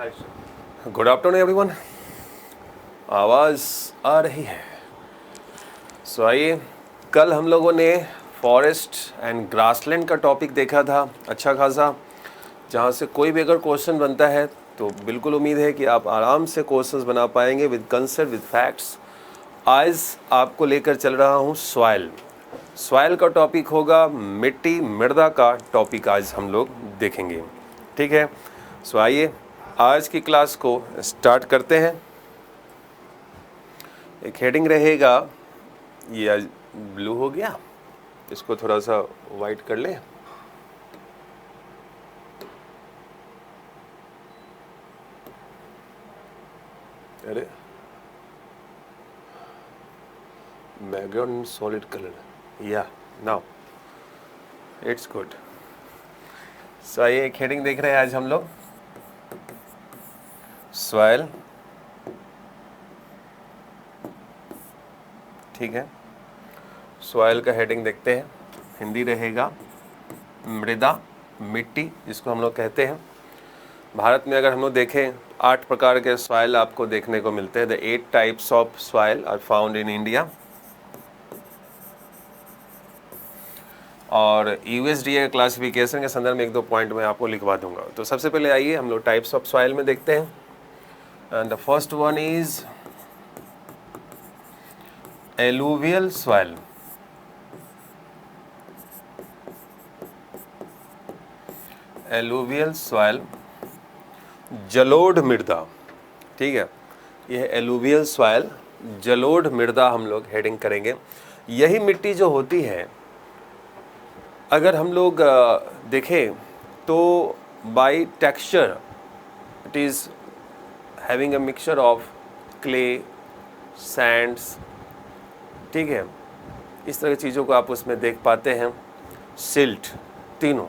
Good afternoon everyone. आवाज़ आ रही है? सो आइए, कल हम लोगों ने फॉरेस्ट एंड ग्रासलैंड का टॉपिक देखा था अच्छा खासा, जहाँ से कोई भी अगर क्वेश्चन बनता है तो बिल्कुल उम्मीद है कि आप आराम से क्वेश्चंस बना पाएंगे विद कंसेप्ट विद फैक्ट्स। आज आपको लेकर चल रहा हूँ सॉइल का टॉपिक होगा, मिट्टी मृदा का टॉपिक आज हम लोग देखेंगे। ठीक है, सो आइए आज की क्लास को स्टार्ट करते हैं। एक हेडिंग रहेगा, ये आज ब्लू हो गया, इसको थोड़ा सा वाइट कर लें। अरे बैकग्राउंड सॉलिड कलर, या नाउ इट्स गुड। सो आइए एक हेडिंग देख रहे हैं आज हम लोग, सॉइल। ठीक है, सॉइल का हेडिंग देखते हैं। हिंदी रहेगा मृदा, मिट्टी जिसको हम लोग कहते हैं। भारत में अगर हम लोग देखें 8 प्रकार के सॉइल आपको देखने को मिलते हैं। The 8 types of soil are found in India. और यूएसडीए क्लासिफिकेशन के संदर्भ में 1-2 पॉइंट मैं आपको लिखवा दूंगा। तो सबसे पहले आइए हम लोग टाइप्स ऑफ सॉइल में देखते हैं। And the first one is alluvial soil. Alluvial soil, जलोढ़ मृदा। ठीक है, यह एलुवियल सॉइल, जलोढ़ मृदा हम लोग हेडिंग करेंगे। यही मिट्टी जो होती है, अगर हम लोग देखें तो by texture it is having a mixture of clay, sands. ठीक है, इस तरह की चीज़ों को आप उसमें देख पाते हैं। सिल्ट, तीनों,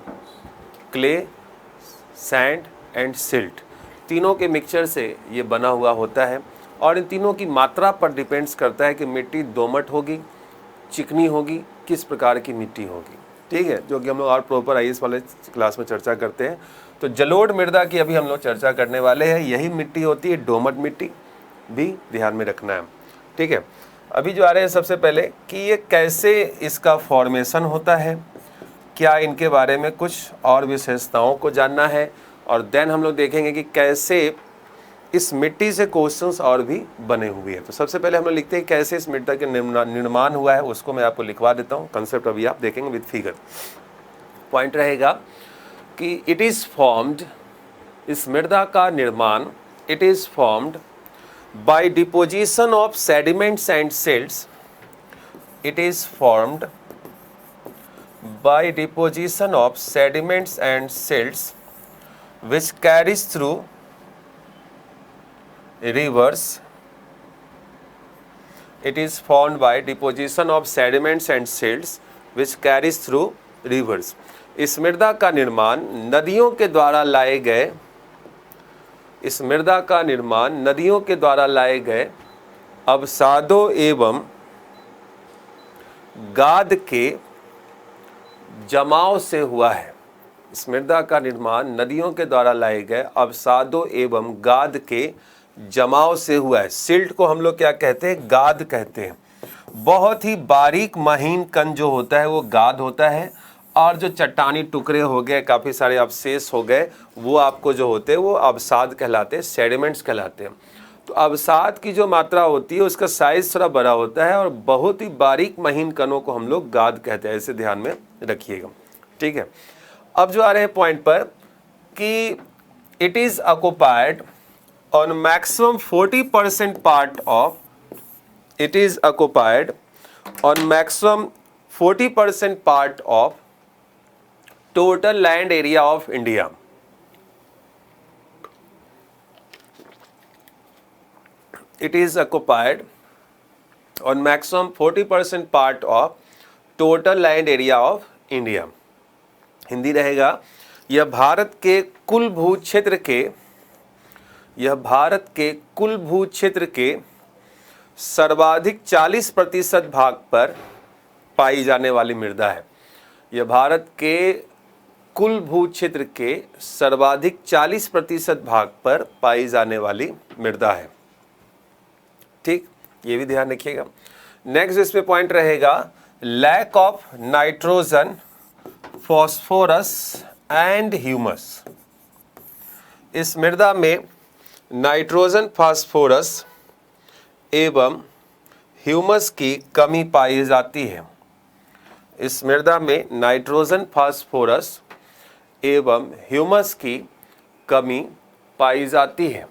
क्ले, सैंड एंड सिल्ट, तीनों के मिक्सचर से ये बना हुआ होता है। और इन तीनों की मात्रा पर डिपेंड्स करता है कि मिट्टी दोमट होगी, चिकनी होगी, किस प्रकार की मिट्टी होगी। ठीक है, जो कि हम लोग और प्रॉपर आईएएस वाले क्लास में चर्चा करते हैं। तो जलोढ़ मृदा की अभी हम लोग चर्चा करने वाले हैं। यही मिट्टी होती है दोमट मिट्टी, भी ध्यान में रखना है। ठीक है, अभी जो आ रहे हैं सबसे पहले कि ये कैसे इसका फॉर्मेशन होता है, क्या इनके बारे में कुछ और विशेषताओं को जानना है। और देन हम लोग देखेंगे कि कैसे इस मिट्टी से क्वेश्चंस और भी बने हुए हैं। तो सबसे पहले हम लोग लिखते हैं कैसे इस मिट्टी का निर्माण हुआ है, उसको मैं आपको लिखवा देता हूँ। कंसेप्ट अभी आप देखेंगे विद फिगर। पॉइंट रहेगा कि इट इज़ फॉर्म्ड, इस मृदा का निर्माण, it is formed by deposition of sediments and silts. It is formed by deposition of sediments and silts which carries through rivers. It is formed by deposition of sediments and silts which carries through rivers. इस मृदा का निर्माण नदियों के द्वारा लाए गए, इस मृदा का निर्माण नदियों के द्वारा लाए गए अवसादों एवं गाद के जमाव से हुआ है। इस मृदा का निर्माण नदियों के द्वारा लाए गए अवसादों एवं गाद के जमाव से हुआ है। सिल्ट को हम लोग क्या कहते हैं? गाद कहते हैं। बहुत ही बारीक महीन कण जो होता है वो गाद होता है, और जो चट्टानी टुकड़े हो गए, काफ़ी सारे अवशेष हो गए, वो आपको जो होते हैं वो अवसाद कहलाते हैं, सेडिमेंट्स कहलाते हैं। तो अवसाद की जो मात्रा होती है उसका साइज थोड़ा बड़ा होता है, और बहुत ही बारीक महीन कणों को हम लोग गाद कहते हैं। ऐसे ध्यान में रखिएगा। ठीक है, अब जो आ रहे हैं पॉइंट पर कि it is occupied on maximum 40% part of, it is occupied on maximum 40% part of total land area of India. It is occupied on maximum 40% part of total land area of India. Hindi रहेगा, यह भारत के कुल भू क्षेत्र के, यह भारत के कुल भू क्षेत्र के सर्वाधिक 40% भाग पर पाई जाने वाली मृदा है। यह भारत के कुल भू क्षेत्र के सर्वाधिक 40% भाग पर पाई जाने वाली मृदा है। ठीक, ये भी ध्यान रखिएगा। नेक्स्ट इसमें पॉइंट रहेगा lack of nitrogen, phosphorus and humus. इस मृदा में नाइट्रोजन, फास्फोरस एवं ह्यूमस की कमी पाई जाती है। इस मृदा में नाइट्रोजन, फास्फोरस एवं ह्यूमस की कमी पाई जाती है।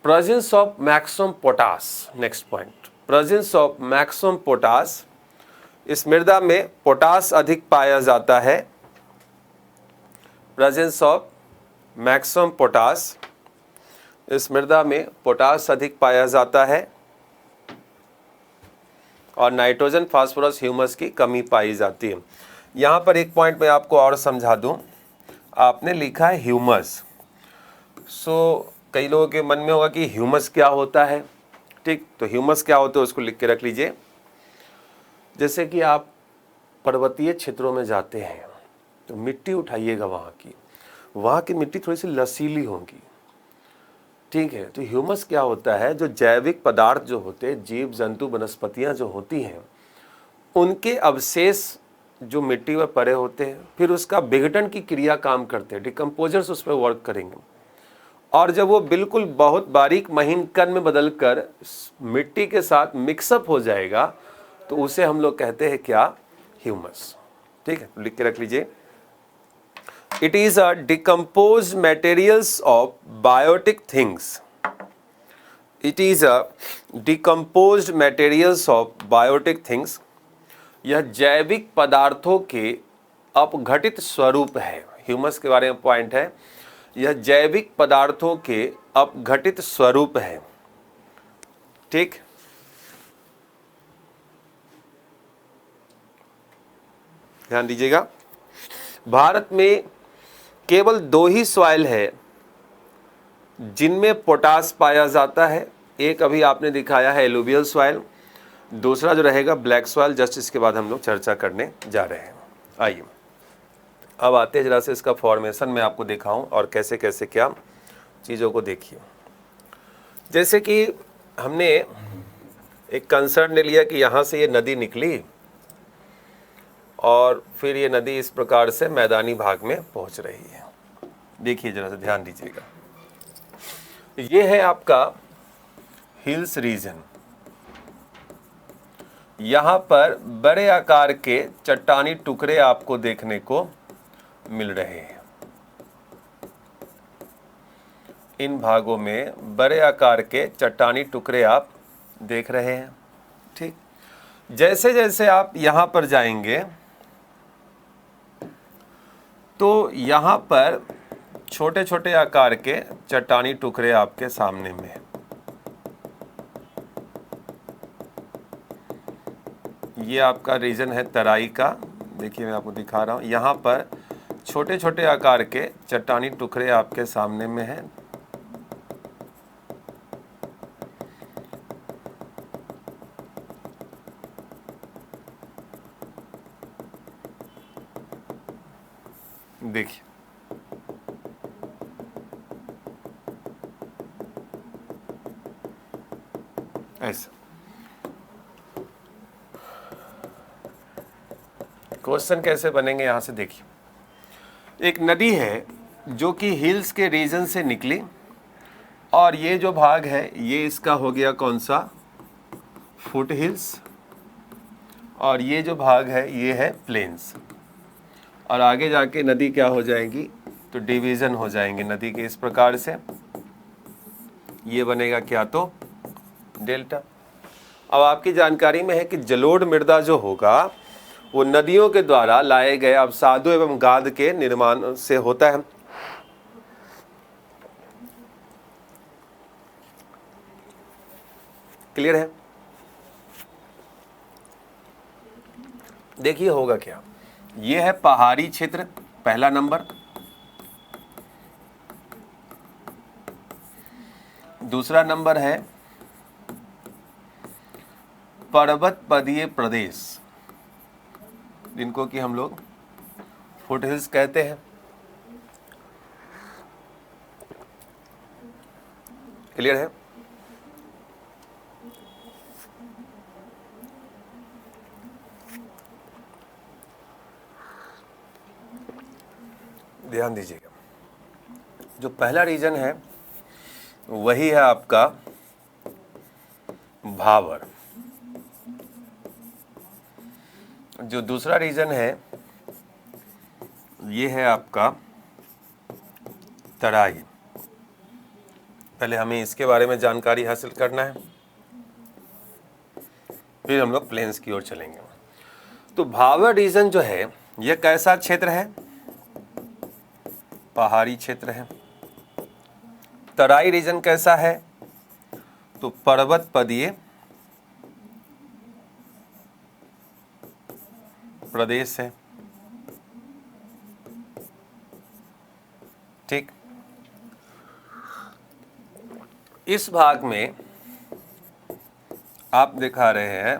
Presence of maximum potash, next point, presence of maximum potash. इस मृदा में पोटास अधिक पाया जाता है। प्रेजेंस ऑफ मैक्सिमम पोटास, इस मृदा में पोटास अधिक पाया जाता है और नाइट्रोजन, फास्फोरस, ह्यूमस की कमी पाई जाती है। यहाँ पर एक पॉइंट मैं आपको और समझा दूं, आपने लिखा है ह्यूमस। कई लोगों के मन में होगा कि ह्यूमस क्या होता है। ठीक, तो ह्यूमस क्या होता है उसको लिख के रख लीजिए। जैसे कि आप पर्वतीय क्षेत्रों में जाते हैं तो मिट्टी उठाइएगा, वहाँ की मिट्टी थोड़ी सी लसीली होगी। ठीक है, तो ह्यूमस क्या होता है, जो जैविक पदार्थ जो होते हैं, जीव जंतु वनस्पतियाँ जो होती हैं, उनके अवशेष जो मिट्टी में पड़े होते हैं, फिर उसका विघटन की क्रिया काम करते हैं, डिकम्पोजर्स उस पर वर्क करेंगे और जब वो बिल्कुल बहुत बारीक महीन कण में बदलकर मिट्टी के साथ मिक्सअप हो जाएगा तो उसे हम लोग कहते हैं क्या, ह्यूमस। ठीक है, लिख के रख लीजिए। It is a decomposed materials of biotic things. It is a decomposed materials of biotic things. यह जैविक पदार्थों के अपघटित स्वरूप है। ह्यूमस के बारे में पॉइंट है, यह जैविक पदार्थों के अपघटित स्वरूप है। ठीक, ध्यान दीजिएगा। भारत में केवल 2 ही सॉइल है जिनमें पोटास पाया जाता है। एक अभी आपने दिखाया है एलुवियल सॉइल, दूसरा जो रहेगा ब्लैक सॉइल। जस्ट इसके बाद हम लोग चर्चा करने जा रहे हैं। आइए अब आते हैं जरा से इसका फॉर्मेशन मैं आपको दिखाऊं और कैसे कैसे क्या चीज़ों को देखिए। जैसे कि हमने एक कंसर्न ले लिया कि यहाँ से ये नदी निकली और फिर ये नदी इस प्रकार से मैदानी भाग में पहुँच रही है। देखिए जरा से ध्यान दीजिएगा, ये है आपका हिल्स रीजन। यहाँ पर बड़े आकार के चट्टानी टुकड़े आपको देखने को मिल रहे हैं। इन भागों में बड़े आकार के चट्टानी टुकड़े आप देख रहे हैं। ठीक, जैसे जैसे आप यहाँ पर जाएंगे तो यहाँ पर छोटे छोटे आकार के चट्टानी टुकड़े आपके सामने में हैं। ये आपका रीजन है तराई का। देखिए मैं आपको दिखा रहा हूँ, यहाँ पर छोटे छोटे आकार के चट्टानी टुकड़े आपके सामने में हैं। देखिए ऐसा। क्वेश्चन कैसे बनेंगे यहाँ से देखिए, एक नदी है जो कि हिल्स के रीजन से निकली और ये जो भाग है ये इसका हो गया कौन सा, फुट हिल्स, और ये जो भाग है ये है प्लेन्स। और आगे जाके नदी क्या हो जाएगी, तो डिवीज़न हो जाएंगे नदी के इस प्रकार से। ये बनेगा क्या, तो डेल्टा। अब आपकी जानकारी में है कि जलोढ़ मृदा जो होगा वो नदियों के द्वारा लाए गए अवसादों एवं गाद के निर्माण से होता है। क्लियर है? देखिए होगा क्या, ये है पहाड़ी क्षेत्र पहला नंबर, दूसरा नंबर है पर्वत पदीय प्रदेश, जिनको कि हम लोग फुट हिल्स कहते हैं। क्लियर है? ध्यान दीजिएगा, जो पहला रीजन है वही है आपका भावर। जो दूसरा रीजन है ये है आपका तराई। पहले हमें इसके बारे में जानकारी हासिल करना है, फिर हम लोग प्लेन्स की ओर चलेंगे। तो भावर रीजन जो है यह कैसा क्षेत्र है? पहाड़ी क्षेत्र है। तराई रीजन कैसा है? तो पर्वत पदीय प्रदेश है। ठीक, इस भाग में आप दिखा रहे हैं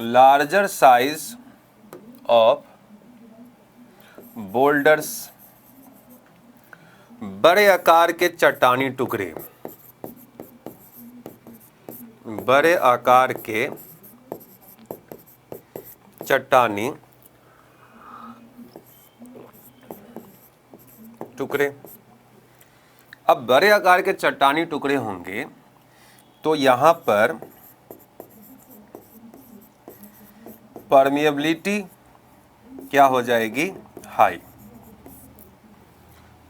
लार्जर साइज ऑफ बोल्डर्स, बड़े आकार के चट्टानी टुकड़े, बड़े आकार के चट्टानी टुकड़े। अब बड़े आकार के चट्टानी टुकड़े होंगे तो यहां पर परमिएबिलिटी क्या हो जाएगी? हाई।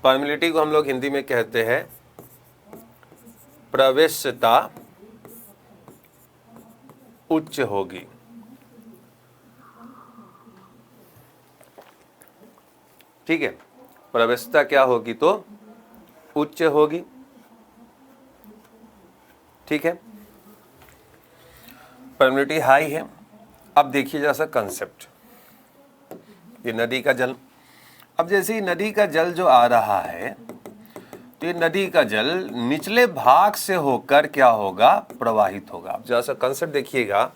परमिएबिलिटी को हम लोग हिंदी में कहते हैं प्रवेश्यता उच्च होगी। ठीक है, प्रवेश्यता क्या होगी? तो उच्च होगी। ठीक है, परमिएबिलिटी हाई है। अब देखिए जैसा कंसेप्ट, ये नदी का जल। अब जैसे ही नदी का जल जो आ रहा है तो ये नदी का जल निचले भाग से होकर क्या होगा? प्रवाहित होगा। अब जैसा कंसेप्ट देखिएगा,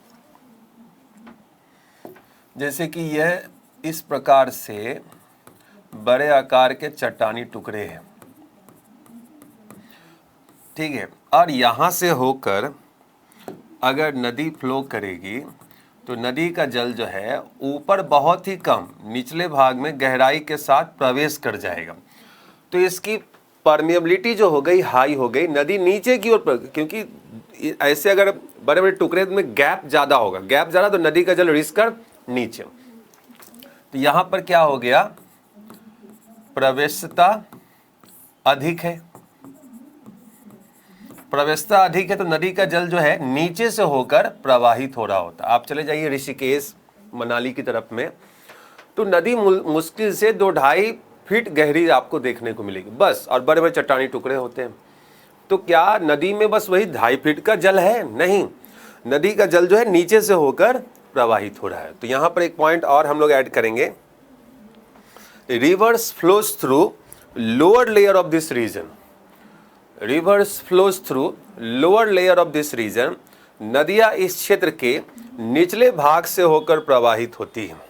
जैसे कि यह इस प्रकार से बड़े आकार के चट्टानी टुकड़े हैं। ठीक है, और यहां से होकर अगर नदी फ्लो करेगी तो नदी का जल जो है ऊपर बहुत ही कम निचले भाग में गहराई के साथ प्रवेश कर जाएगा। तो इसकी परमिएबिलिटी जो हो गई हाई हो गई। नदी नीचे की ओर, क्योंकि ऐसे अगर बड़े बड़े टुकड़े में गैप ज़्यादा होगा, गैप ज़्यादा तो नदी का जल रिस कर नीचे। तो यहाँ पर क्या हो गया? प्रवेश्यता अधिक है। प्रवेश्यता अधिक है तो नदी का जल जो है नीचे से होकर प्रवाहित हो रहा होता है। आप चले जाइए ऋषिकेश मनाली की तरफ में, तो नदी मुश्किल से 2-2.5 फीट गहरी आपको देखने को मिलेगी बस, और बड़े बड़े चट्टानी टुकड़े होते हैं। तो क्या नदी में बस वही 2.5 फीट का जल है? नहीं, नदी का जल जो है नीचे से होकर प्रवाहित हो रहा है। तो यहाँ पर एक पॉइंट और हम लोग ऐड करेंगे, rivers flows through lower layer of this region. Rivers flows through lower layer of this region. नदियां इस क्षेत्र के निचले भाग से होकर प्रवाहित होती हैं।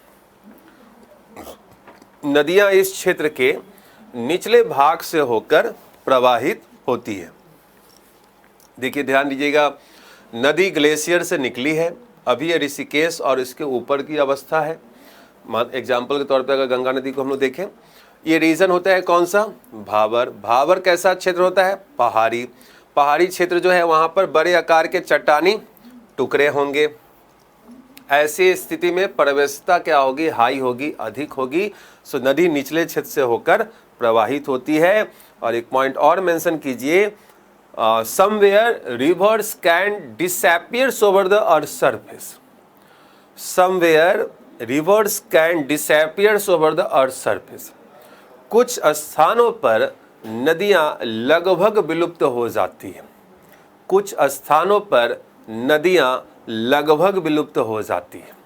नदियां इस क्षेत्र के निचले भाग से होकर प्रवाहित होती है। देखिए ध्यान दीजिएगा, नदी ग्लेशियर से निकली है, अभी ये ऋषिकेश और इसके ऊपर की अवस्था है। एग्जाम्पल के तौर पे अगर गंगा नदी को हम लोग देखें, ये रीजन होता है कौन सा? भावर। भावर कैसा क्षेत्र होता है? पहाड़ी। पहाड़ी क्षेत्र जो है वहाँ पर बड़े आकार के चट्टानी टुकड़े होंगे। ऐसी स्थिति में प्रवेश्यता क्या होगी? हाई होगी, अधिक होगी। सो नदी निचले क्षेत्र से होकर प्रवाहित होती है। और एक पॉइंट और मेंशन कीजिए, somewhere reverse can disappears over the earth surface. Somewhere reverse can disappears over the earth surface. कुछ स्थानों पर नदियां लगभग विलुप्त हो जाती हैं। कुछ स्थानों पर नदियां लगभग विलुप्त हो जाती हैं।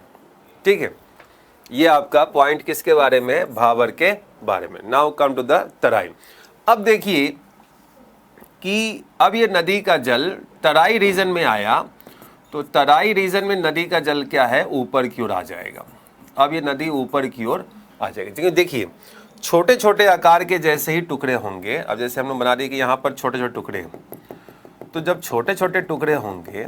ठीक है, ये आपका पॉइंट किसके बारे में? भावर के बारे में। नाउ कम टू द तराई। अब देखिए कि अब ये नदी का जल तराई रीजन में आया, तो तराई रीजन में नदी का जल क्या है? ऊपर की ओर आ जाएगा। अब ये नदी ऊपर की ओर आ जाएगी। क्योंकि देखिए छोटे छोटे आकार के जैसे ही टुकड़े होंगे, अब जैसे हम लोग बना दिए कि यहाँ पर छोटे छोटे टुकड़े हैं, तो जब छोटे छोटे टुकड़े होंगे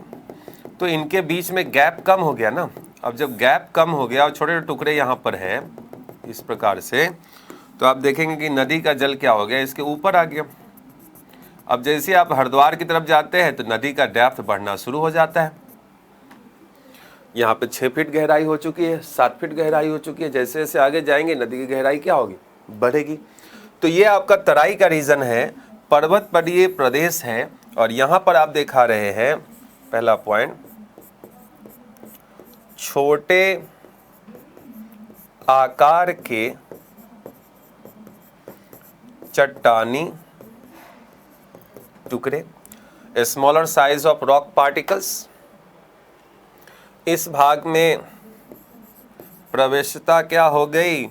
तो इनके बीच में गैप कम हो गया ना। अब जब गैप कम हो गया और छोटे छोटे टुकड़े यहाँ पर है इस प्रकार से, तो आप देखेंगे कि नदी का जल क्या हो गया, इसके ऊपर आ गया। अब जैसे आप हरिद्वार की तरफ जाते हैं तो नदी का डेप्थ बढ़ना शुरू हो जाता है। यहाँ पे 6 फीट गहराई हो चुकी है, 7 फीट गहराई हो चुकी है। जैसे जैसे आगे जाएंगे नदी की गहराई क्या होगी, बढ़ेगी। तो ये आपका तराई का रीजन है, पर्वत परीय प्रदेश है। और यहाँ पर आप दिखा रहे हैं पहला पॉइंट, छोटे आकार के चट्टानी टुकड़े, smaller size of rock particles. इस भाग में प्रवेशता क्या हो गई,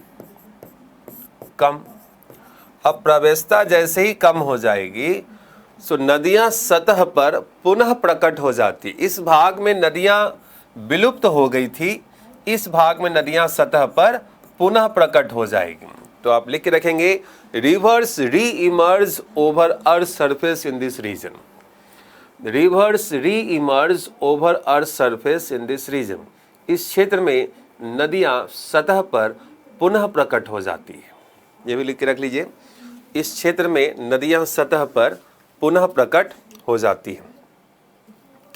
कम। अब प्रवेशता जैसे ही कम हो जाएगी तो नदियां सतह पर पुनः प्रकट हो जाती। इस भाग में नदियां विलुप्त हो गई थी, इस भाग में नदियां सतह पर पुनः प्रकट हो जाएगी। तो आप लिख के रखेंगे, rivers reemerge over earth surface in this region. Rivers reemerge over earth surface in this region. इस क्षेत्र में नदियां सतह पर पुनः प्रकट हो जाती है। ये भी लिख के रख लीजिए, इस क्षेत्र में नदियां सतह पर पुनः प्रकट हो जाती है।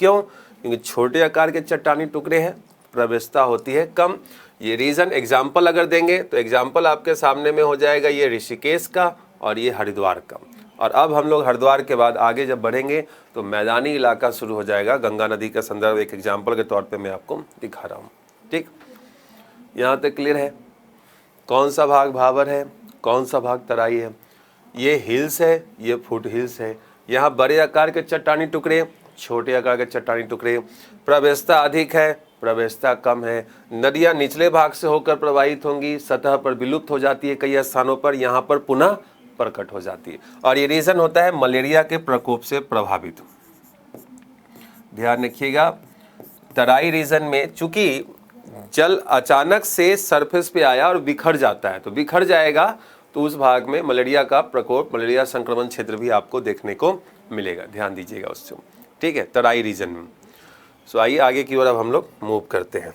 क्यों? क्योंकि छोटे आकार के चट्टानी टुकड़े हैं, प्रवेशता होती है कम। ये रीजन एग्जाम्पल अगर देंगे तो एग्जाम्पल आपके सामने में हो जाएगा, ये ऋषिकेश का और ये हरिद्वार का। और अब हम लोग हरिद्वार के बाद आगे जब बढ़ेंगे तो मैदानी इलाका शुरू हो जाएगा। गंगा नदी का संदर्भ एक एग्जाम्पल के तौर पे मैं आपको दिखा रहा हूँ। ठीक, यहाँ तक क्लियर है? कौन सा भाग भाबर है, कौन सा भाग तराई है? ये हिल्स है, ये फुट हिल्स है। यहाँ बड़े आकार के चट्टानी टुकड़े, छोटे आकार के चट्टानी टुकड़े। प्रवेशता अधिक है, प्रवेशता कम है। नदियाँ निचले भाग से होकर प्रवाहित होंगी, सतह पर विलुप्त हो जाती है कई स्थानों पर, यहाँ पर पुनः प्रकट हो जाती है। और ये रीजन होता है मलेरिया के प्रकोप से प्रभावित। ध्यान रखिएगा, तराई रीजन में चूंकि जल अचानक से सरफेस पे आया और बिखर जाता है, तो बिखर जाएगा तो उस भाग में मलेरिया का प्रकोप, मलेरिया संक्रमण क्षेत्र भी आपको देखने को मिलेगा। ध्यान दीजिएगा उससे। ठीक है, तराई रीजन में। सो आइए आगे की ओर अब हम लोग मूव करते हैं।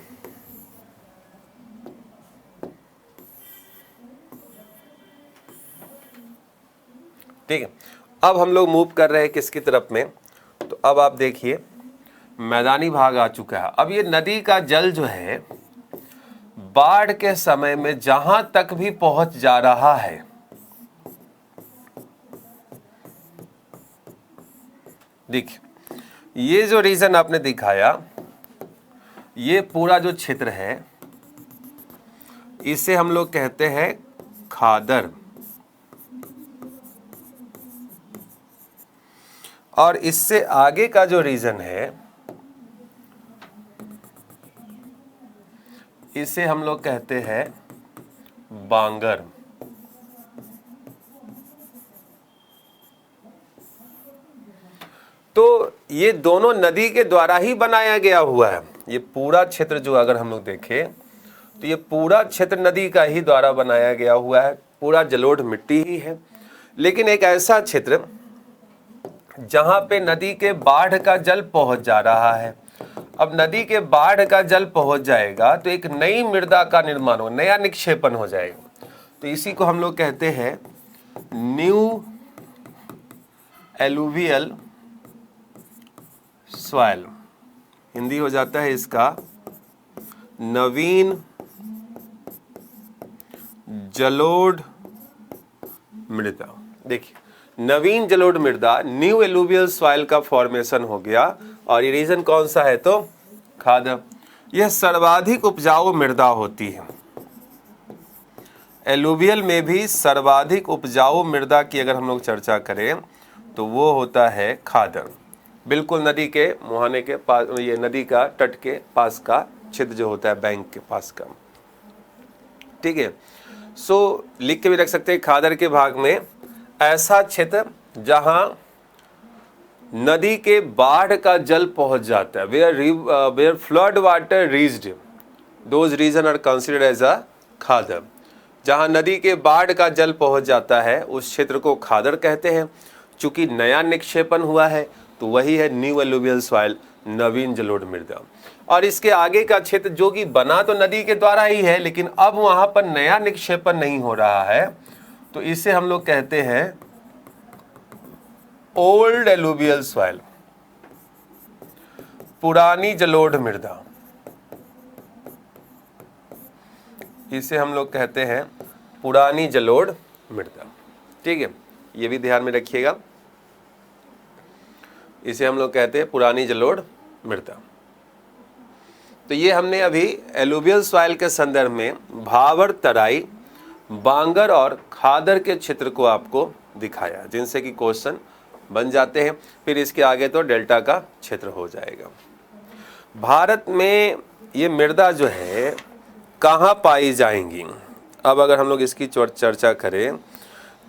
ठीक है, अब हम लोग मूव कर रहे हैं किसकी तरफ में, तो अब आप देखिए मैदानी भाग आ चुका है। अब ये नदी का जल जो है बाढ़ के समय में जहां तक भी पहुंच जा रहा है, देखिए ये जो रीजन आपने दिखाया, ये पूरा जो क्षेत्र है इसे हम लोग कहते हैं खादर। और इससे आगे का जो रीजन है इसे हम लोग कहते हैं बांगर। तो ये दोनों नदी के द्वारा ही बनाया गया हुआ है। ये पूरा क्षेत्र जो अगर हम लोग देखें तो ये पूरा क्षेत्र नदी का ही द्वारा बनाया गया हुआ है, पूरा जलोढ़ मिट्टी ही है। लेकिन एक ऐसा क्षेत्र जहां पे नदी के बाढ़ का जल पहुंच जा रहा है, अब नदी के बाढ़ का जल पहुंच जाएगा तो एक नई मृदा का निर्माण हो, नया निक्षेपण हो जाएगा। तो इसी को हम लोग कहते हैं न्यू एलुवियल सॉइल। हिंदी हो जाता है इसका नवीन जलोढ़ मृदा। देखिए नवीन जलोढ़ मृदा, न्यू एलुवियल सॉइल का फॉर्मेशन हो गया। और ये रीजन कौन सा है, तो खादर। यह सर्वाधिक उपजाऊ मृदा होती है। एलुवियल में भी सर्वाधिक उपजाऊ मृदा की अगर हम लोग चर्चा करें तो वो होता है खादर। बिल्कुल नदी के मुहाने के पास, ये नदी का तट के पास का क्षेत्र जो होता है, बैंक के पास का। ठीक है, सो लिख के भी रख सकते हैं खादर के भाग में ऐसा क्षेत्र जहां नदी के बाढ़ का जल पहुंच जाता है, where flood water reached, those region are considered as a khadar. जहाँ नदी के बाढ़ का जल पहुँच जाता है उस क्षेत्र को खादर कहते हैं। चूँकि नया निक्षेपण हुआ है तो वही है न्यू एलुवियल सॉइल, नवीन जलोढ़ मृदा। और इसके आगे का क्षेत्र जो कि बना तो नदी के द्वारा ही है, लेकिन अब वहाँ पर नया निक्षेपण नहीं हो रहा है, तो इसे हम लोग कहते हैं ओल्ड एलुवियल सॉइल, पुरानी जलोढ़ मृदा। इसे हम लोग कहते हैं पुरानी जलोढ़ मृदा। ठीक है, ये भी ध्यान में रखिएगा, इसे हम लोग कहते हैं पुरानी जलोढ़ मृदा। तो ये हमने अभी एलुवियल सॉइल के संदर्भ में भाबर, तराई, बांगर और खादर के क्षेत्र को आपको दिखाया, जिनसे कि क्वेश्चन बन जाते हैं। फिर इसके आगे तो डेल्टा का क्षेत्र हो जाएगा। भारत में ये मृदा जो है कहाँ पाई जाएंगी, अब अगर हम लोग इसकी चर्चा करें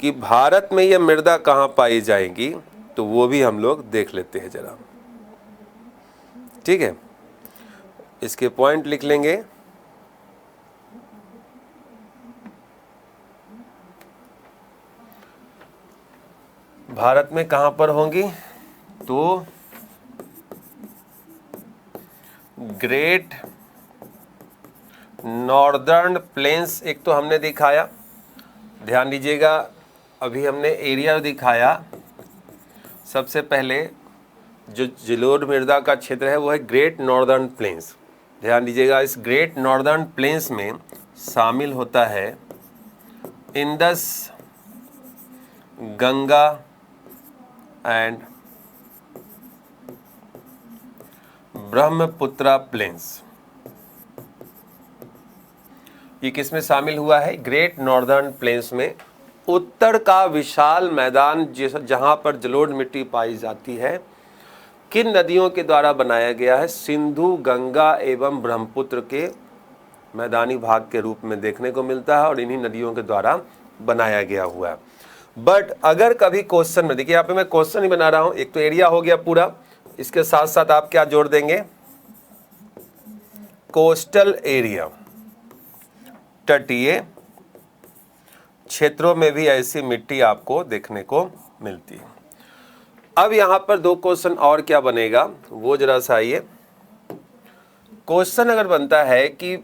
कि भारत में ये मृदा कहाँ पाई जाएंगी, तो वो भी हम लोग देख लेते हैं जरा। ठीक है, इसके पॉइंट लिख लेंगे। भारत में कहाँ पर होंगी, तो ग्रेट नॉर्दर्न प्लेन्स एक तो हमने दिखाया, ध्यान दीजिएगा, अभी हमने एरिया दिखाया। सबसे पहले जो जलोढ़ मृदा का क्षेत्र है वो है ग्रेट नॉर्दर्न प्लेन्स। ध्यान दीजिएगा, इस ग्रेट नॉर्दर्न प्लेन्स में शामिल होता है इंडस, गंगा एंड ब्रह्मपुत्रा प्लेन्स। ये किस में शामिल हुआ है, ग्रेट नॉर्दर्न प्लेन्स में। उत्तर का विशाल मैदान जहां पर जलोढ़ मिट्टी पाई जाती है, किन नदियों के द्वारा बनाया गया है, सिंधु, गंगा एवं ब्रह्मपुत्र के मैदानी भाग के रूप में देखने को मिलता है और इन्हीं नदियों के द्वारा बनाया गया हुआ है। बट अगर कभी क्वेश्चन में, देखिए यहाँ पे मैं क्वेश्चन ही बना रहा हूं, एक तो एरिया हो गया पूरा, इसके साथ साथ आप क्या जोड़ देंगे, कोस्टल एरिया, तटीय क्षेत्रों में भी ऐसी मिट्टी आपको देखने को मिलती है। अब यहां पर दो क्वेश्चन और क्या बनेगा वो जरा सा आइए। क्वेश्चन अगर बनता है कि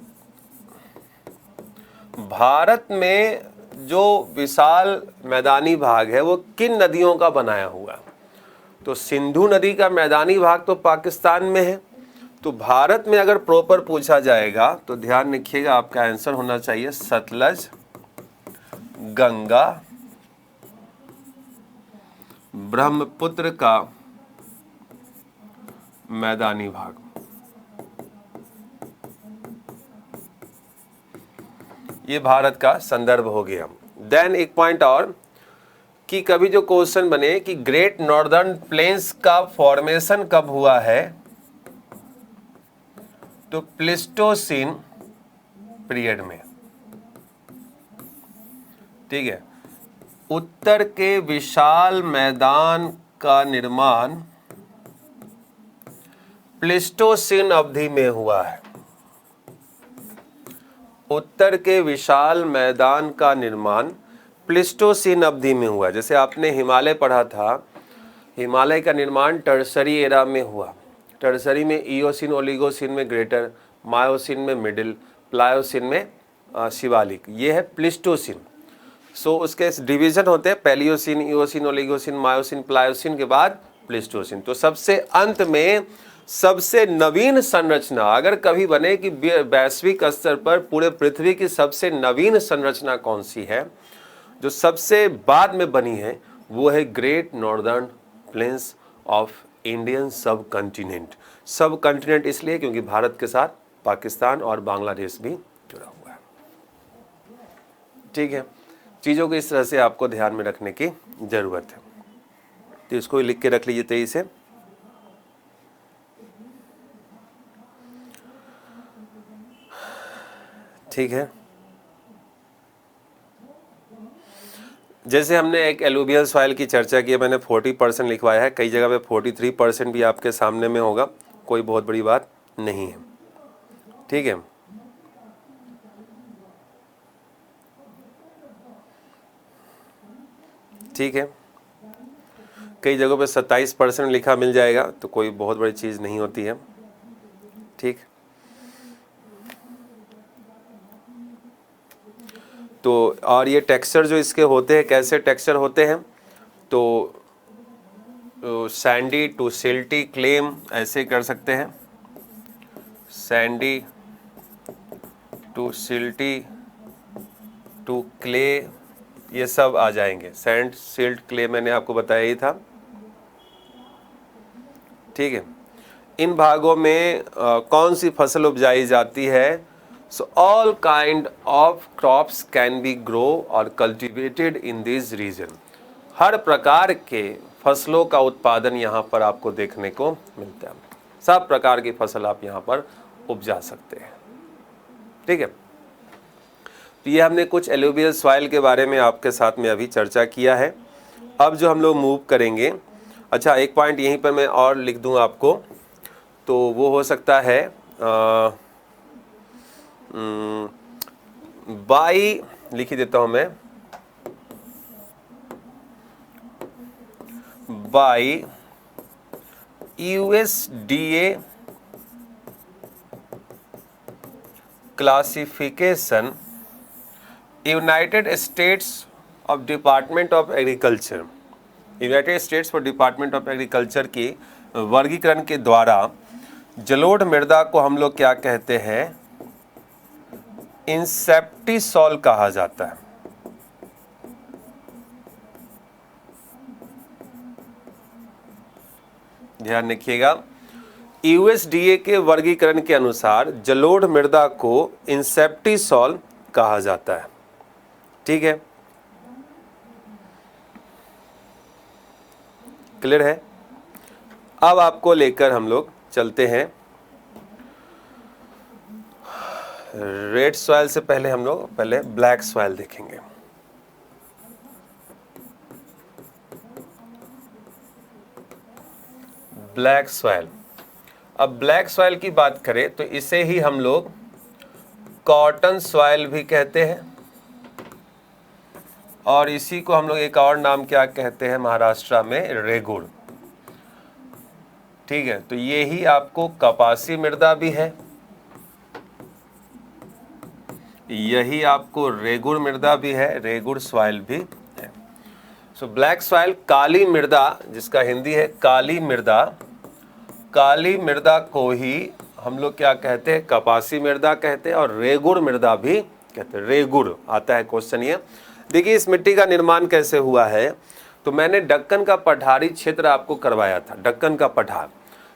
भारत में जो विशाल मैदानी भाग है वो किन नदियों का बनाया हुआ है, तो सिंधु नदी का मैदानी भाग तो पाकिस्तान में है। तो भारत में अगर प्रॉपर पूछा जाएगा तो ध्यान रखिएगा, आपका आंसर होना चाहिए सतलज, गंगा, ब्रह्मपुत्र का मैदानी भाग। ये भारत का संदर्भ हो गया। देन एक पॉइंट और कि कभी जो क्वेश्चन बने कि ग्रेट नॉर्दर्न प्लेन्स का फॉर्मेशन कब हुआ है, तो प्लीस्टोसीन पीरियड में। ठीक है, उत्तर के विशाल मैदान का निर्माण प्लीस्टोसीन अवधि में हुआ है। उत्तर के विशाल मैदान का निर्माण प्लीस्टोसीन अवधि में हुआ। जैसे आपने हिमालय पढ़ा था, हिमालय का निर्माण टर्सरी एरा में हुआ। टर्सरी में इयोसिन, ओलिगोसिन में ग्रेटर, मायोसिन में मिडिल, प्लायोसिन में शिवालिक, ये है प्लीस्टोसीन। सो उसके डिवीजन होते हैं पैलियोसिन, इयोसिन, ओलिगोसिन, मायोसिन, प्लायोसिन के बाद प्लीस्टोसीन। तो सबसे अंत में सबसे नवीन संरचना अगर कभी बने कि वैश्विक स्तर पर पूरे पृथ्वी की सबसे नवीन संरचना कौन सी है, जो सबसे बाद में बनी है, वो है great northern plains of Indian सब कॉन्टिनेंट। सब कॉन्टिनेंट इसलिए क्योंकि भारत के साथ पाकिस्तान और बांग्लादेश भी जुड़ा हुआ है। ठीक है, चीज़ों को इस तरह से आपको ध्यान में रखने की ज़रूरत है, तो इसको लिख के रख लीजिए तेजी से। ठीक है, जैसे हमने एक एलुवियल सॉइल की चर्चा की है, मैंने 40% लिखवाया है, कई जगह पे 43% भी आपके सामने में होगा, कोई बहुत बड़ी बात नहीं है। ठीक है, ठीक है, कई जगहों पे 27% लिखा मिल जाएगा, तो कोई बहुत बड़ी चीज़ नहीं होती है। ठीक, तो और ये टेक्सचर जो इसके होते हैं, कैसे टेक्सचर होते हैं, तो सैंडी टू सिल्टी क्लेम ऐसे कर सकते हैं, sandy to silty to clay, ये सब आ जाएंगे। सैंड, सिल्ट, क्ले मैंने आपको बताया ही था। ठीक है, इन भागों में कौन सी फसल उपजाई जाती है? So all kind of crops can be grow और कल्टिवेटेड इन दिस रीजन। हर प्रकार के फसलों का उत्पादन यहाँ पर आपको देखने को मिलता है। सब प्रकार की फसल आप यहाँ पर उपजा सकते हैं। ठीक है, तो ये हमने कुछ एलुवियल सॉइल के बारे में आपके साथ में अभी चर्चा किया है। अब जो हम लोग मूव करेंगे, अच्छा एक पॉइंट यहीं पर मैं और लिख दूं आपको, तो वो हो सकता है बाई, लिख ही देता हूं मैं, by USDA classification, United states of department of agriculture, United states for department of agriculture की वर्गीकरण के द्वारा जलोढ़ मृदा को हम लोग क्या कहते हैं? इंसेप्टिसॉल कहा जाता है। ध्यान रखिएगा, USDA के वर्गीकरण के अनुसार जलोढ़ मृदा को इंसेप्टिसॉल कहा जाता है। ठीक है, क्लियर है? अब आपको लेकर हम लोग चलते हैं रेड सॉइल से पहले हम लोग पहले ब्लैक सॉइल देखेंगे। ब्लैक सॉइल, अब ब्लैक सॉइल की बात करें तो इसे ही हम लोग कॉटन सॉइल भी कहते हैं, और इसी को हम लोग एक और नाम क्या कहते हैं महाराष्ट्र में? रेगुड़। ठीक है, तो ये ही आपको कपासी मृदा भी है, यही आपको रेगुड़ मृदा भी है, रेगुड़ सॉइल भी है। सो ब्लैक सॉइल, काली मृदा, जिसका हिंदी है काली मृदा, काली मृदा को ही हम लोग क्या कहते हैं? कपासी मृदा कहते हैं, और रेगुड़ मृदा भी कहते हैं। रेगुड़ आता है क्वेश्चन ये। देखिए इस मिट्टी का निर्माण कैसे हुआ है, तो मैंने दक्कन का पठारी क्षेत्र आपको करवाया था, दक्कन का पठार,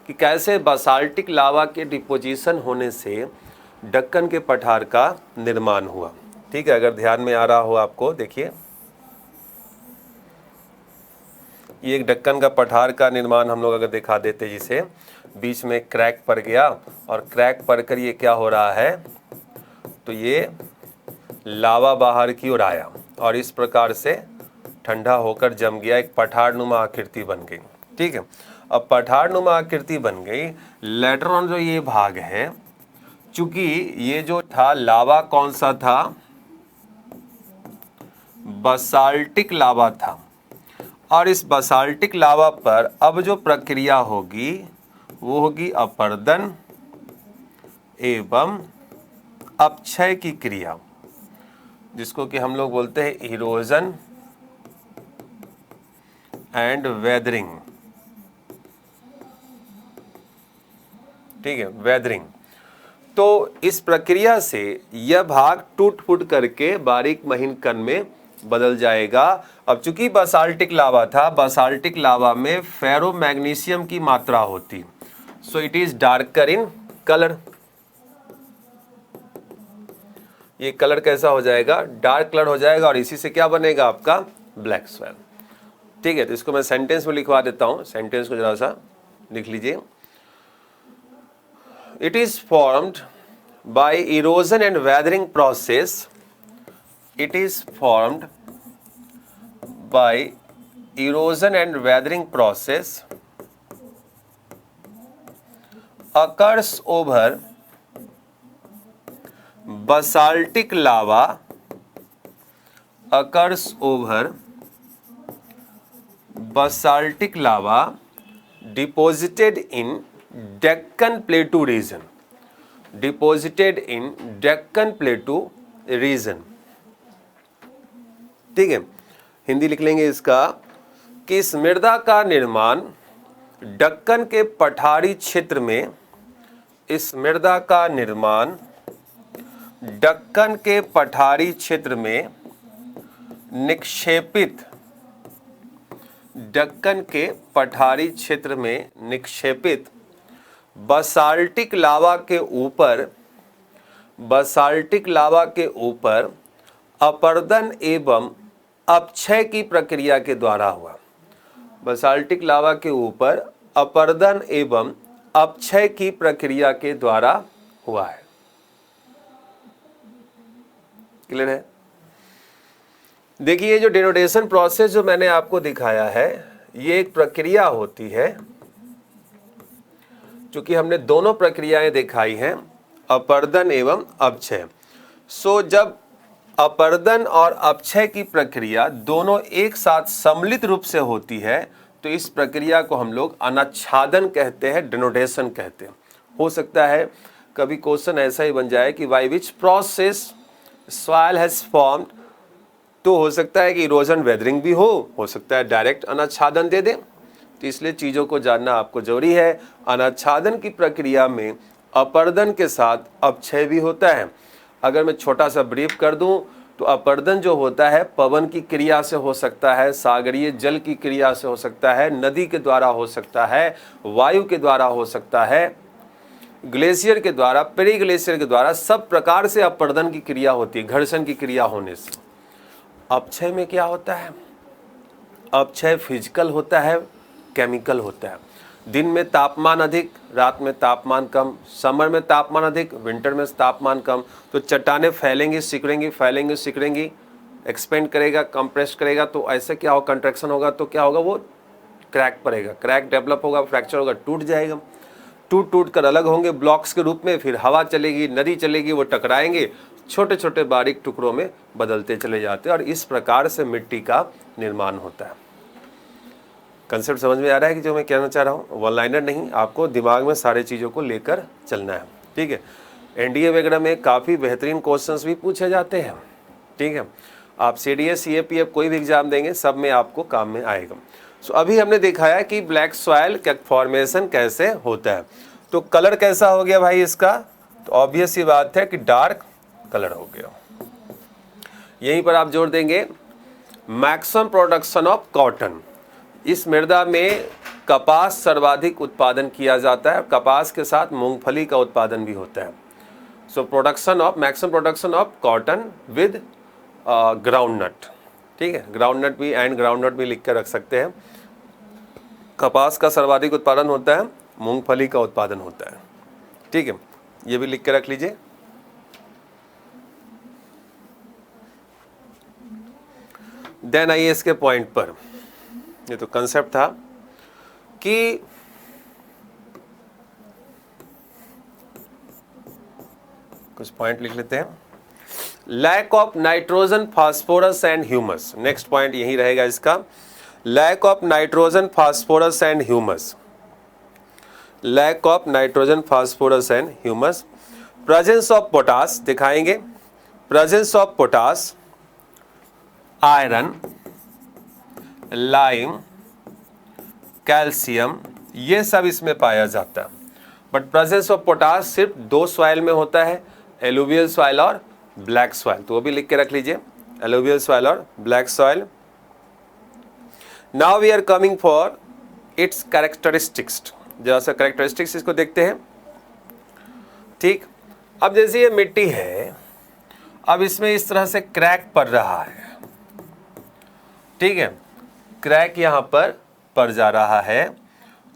कि कैसे बासाल्टिक लावा के डिपोजिशन होने से दक्कन के पठार का निर्माण हुआ। ठीक है, अगर ध्यान में आ रहा हो आपको, देखिए ये एक दक्कन का पठार का निर्माण हम लोग अगर दिखा देते, जिसे बीच में क्रैक पड़ गया, और क्रैक पड़कर ये क्या हो रहा है, तो ये लावा बाहर की ओर आया और इस प्रकार से ठंडा होकर जम गया, एक पठार नुमा आकृति बन गई। ठीक है, अब पठार नुमा आकृति बन गई, लेटर ऑन जो ये भाग है, चूंकि ये जो था लावा कौन सा था? बासाल्टिक लावा था, और इस बासाल्टिक लावा पर अब जो प्रक्रिया होगी वो होगी अपर्दन एवं अपक्षय की क्रिया, जिसको कि हम लोग बोलते हैं इरोजन एंड वेदरिंग। ठीक है, वेदरिंग। तो इस प्रक्रिया से यह भाग टूट फूट करके बारीक महीन कण में बदल जाएगा। अब चूंकि बासाल्टिक लावा था, बासाल्टिक लावा में फेरोमैग्नीशियम की मात्रा होती, so it is darker in colour. ये कलर कैसा हो जाएगा? डार्क कलर हो जाएगा, और इसी से क्या बनेगा आपका? Black soil. ठीक है, तो इसको मैं सेंटेंस में लिखवा देता हूं, सेंटेंस को जरा सा लिख लीजिए। It is formed by erosion and weathering process. It is formed by erosion and weathering process occurs over basaltic lava, occurs over basaltic lava deposited in Deccan Plateau region, deposited in Deccan Plateau region। ठीक है, हिंदी लिख लेंगे इसका कि इस मृदा का निर्माण दक्कन के पठारी क्षेत्र में, इस मृदा का निर्माण दक्कन के पठारी क्षेत्र में निक्षेपित, दक्कन के पठारी क्षेत्र में निक्षेपित बसाल्टिक लावा के ऊपर, बसाल्टिक लावा के ऊपर अपर्दन एवं अपक्षय की प्रक्रिया के द्वारा हुआ। बसाल्टिक लावा के ऊपर अपर्दन एवं अपक्षय की प्रक्रिया के द्वारा हुआ है। क्लियर है? देखिए, जो डेनोटेशन प्रोसेस जो मैंने आपको दिखाया है, ये एक प्रक्रिया होती है, क्योंकि हमने दोनों प्रक्रियाएं दिखाई हैं, अपर्दन एवं अपक्षय। सो जब अपर्दन और अपक्षय की प्रक्रिया दोनों एक साथ सम्मिलित रूप से होती है, तो इस प्रक्रिया को हम लोग अनाच्छादन कहते हैं, डेनोटेशन कहते हैं। हो सकता है कभी क्वेश्चन ऐसा ही बन जाए कि by which process soil has formed, तो हो सकता है कि इरोजन वेदरिंग भी हो सकता है डायरेक्ट अनाच्छादन दे दें। तो इसलिए चीज़ों को जानना आपको जरूरी है। अनाच्छादन की प्रक्रिया में अपर्दन के साथ अपक्षय भी होता है। अगर मैं छोटा सा ब्रीफ कर दूं तो अपर्दन जो होता है पवन की क्रिया से हो सकता है, सागरीय जल की क्रिया से हो सकता है, नदी के द्वारा हो सकता है, वायु के द्वारा हो सकता है, ग्लेशियर के द्वारा, पेरी ग्लेशियर के द्वारा, सब प्रकार से अपर्दन की क्रिया होती है, घर्षण की क्रिया होने से। अपक्षय में क्या होता है? अपक्षय फिजिकल होता है, केमिकल होता है। दिन में तापमान अधिक, रात में तापमान कम, समर में तापमान अधिक, विंटर में तापमान कम, तो चट्टानें फैलेंगी, सिकुड़ेंगी, फैलेंगी, सिकुड़ेंगी, एक्सपेंड करेगा, कंप्रेस करेगा, तो ऐसे क्या होगा, कंट्रैक्शन होगा, तो क्या होगा, वो क्रैक पड़ेगा, क्रैक डेवलप होगा, फ्रैक्चर होगा, टूट जाएगा। टूट टूट कर अलग होंगे ब्लॉक्स के रूप में, फिर हवा चलेगी, नदी चलेगी, वो टकराएंगे, छोटे छोटे बारीक टुकड़ों में बदलते चले जाते हैं, और इस प्रकार से मिट्टी का निर्माण होता है। कंसेप्ट समझ में आ रहा है कि जो मैं कहना चाह रहा हूँ? वन लाइनर नहीं, आपको दिमाग में सारे चीज़ों को लेकर चलना है। ठीक है, एनडीए वगैरह में काफ़ी बेहतरीन क्वेश्चंस भी पूछे जाते हैं। ठीक है, आप सीडीएस, सीएपीएफ कोई भी एग्जाम देंगे, सब में आपको काम में आएगा। सो अभी हमने दिखाया कि ब्लैक सॉइल का फॉर्मेशन कैसे होता है। तो कलर कैसा हो गया भाई इसका? तो ऑब्वियस ही बात है कि डार्क कलर हो गया। यहीं पर आप जोड़ देंगे मैक्सिमम प्रोडक्शन ऑफ कॉटन। इस मृदा में कपास सर्वाधिक उत्पादन किया जाता है, कपास के साथ मूंगफली का उत्पादन भी होता है। So production of, maximum production of cotton with groundnut. ठीक है, ग्राउंडनट भी एंड ग्राउंडनट भी लिख कर रख सकते हैं। कपास का सर्वाधिक उत्पादन होता है, मूंगफली का उत्पादन होता है। ठीक है, ये भी लिख के रख लीजिए। देन आइए इसके पॉइंट पर। ये तो कंसेप्ट था कि कुछ पॉइंट लिख लेते हैं। Lack of nitrogen, phosphorus and humus. Next point यही रहेगा इसका, lack of nitrogen, phosphorus and humus. Lack of nitrogen, phosphorus and humus. Presence of potash दिखाएंगे, presence of potash, iron, lime, calcium, ये सब इसमें पाया जाता है। बट प्रेजेंस ऑफ पोटास सिर्फ दो सॉइल में होता है, एलुवियल सॉइल और ब्लैक सॉइल। तो वो भी लिख के रख लीजिए, एलुवियल सॉइल और black soil. Now we are coming for its characteristics. जरा सा कैरेक्टरिस्टिक्स इसको देखते हैं। ठीक, अब जैसे ये मिट्टी है, अब इसमें इस तरह से क्रैक पड़ रहा है। ठीक है, क्रैक यहाँ पर पड़ जा रहा है,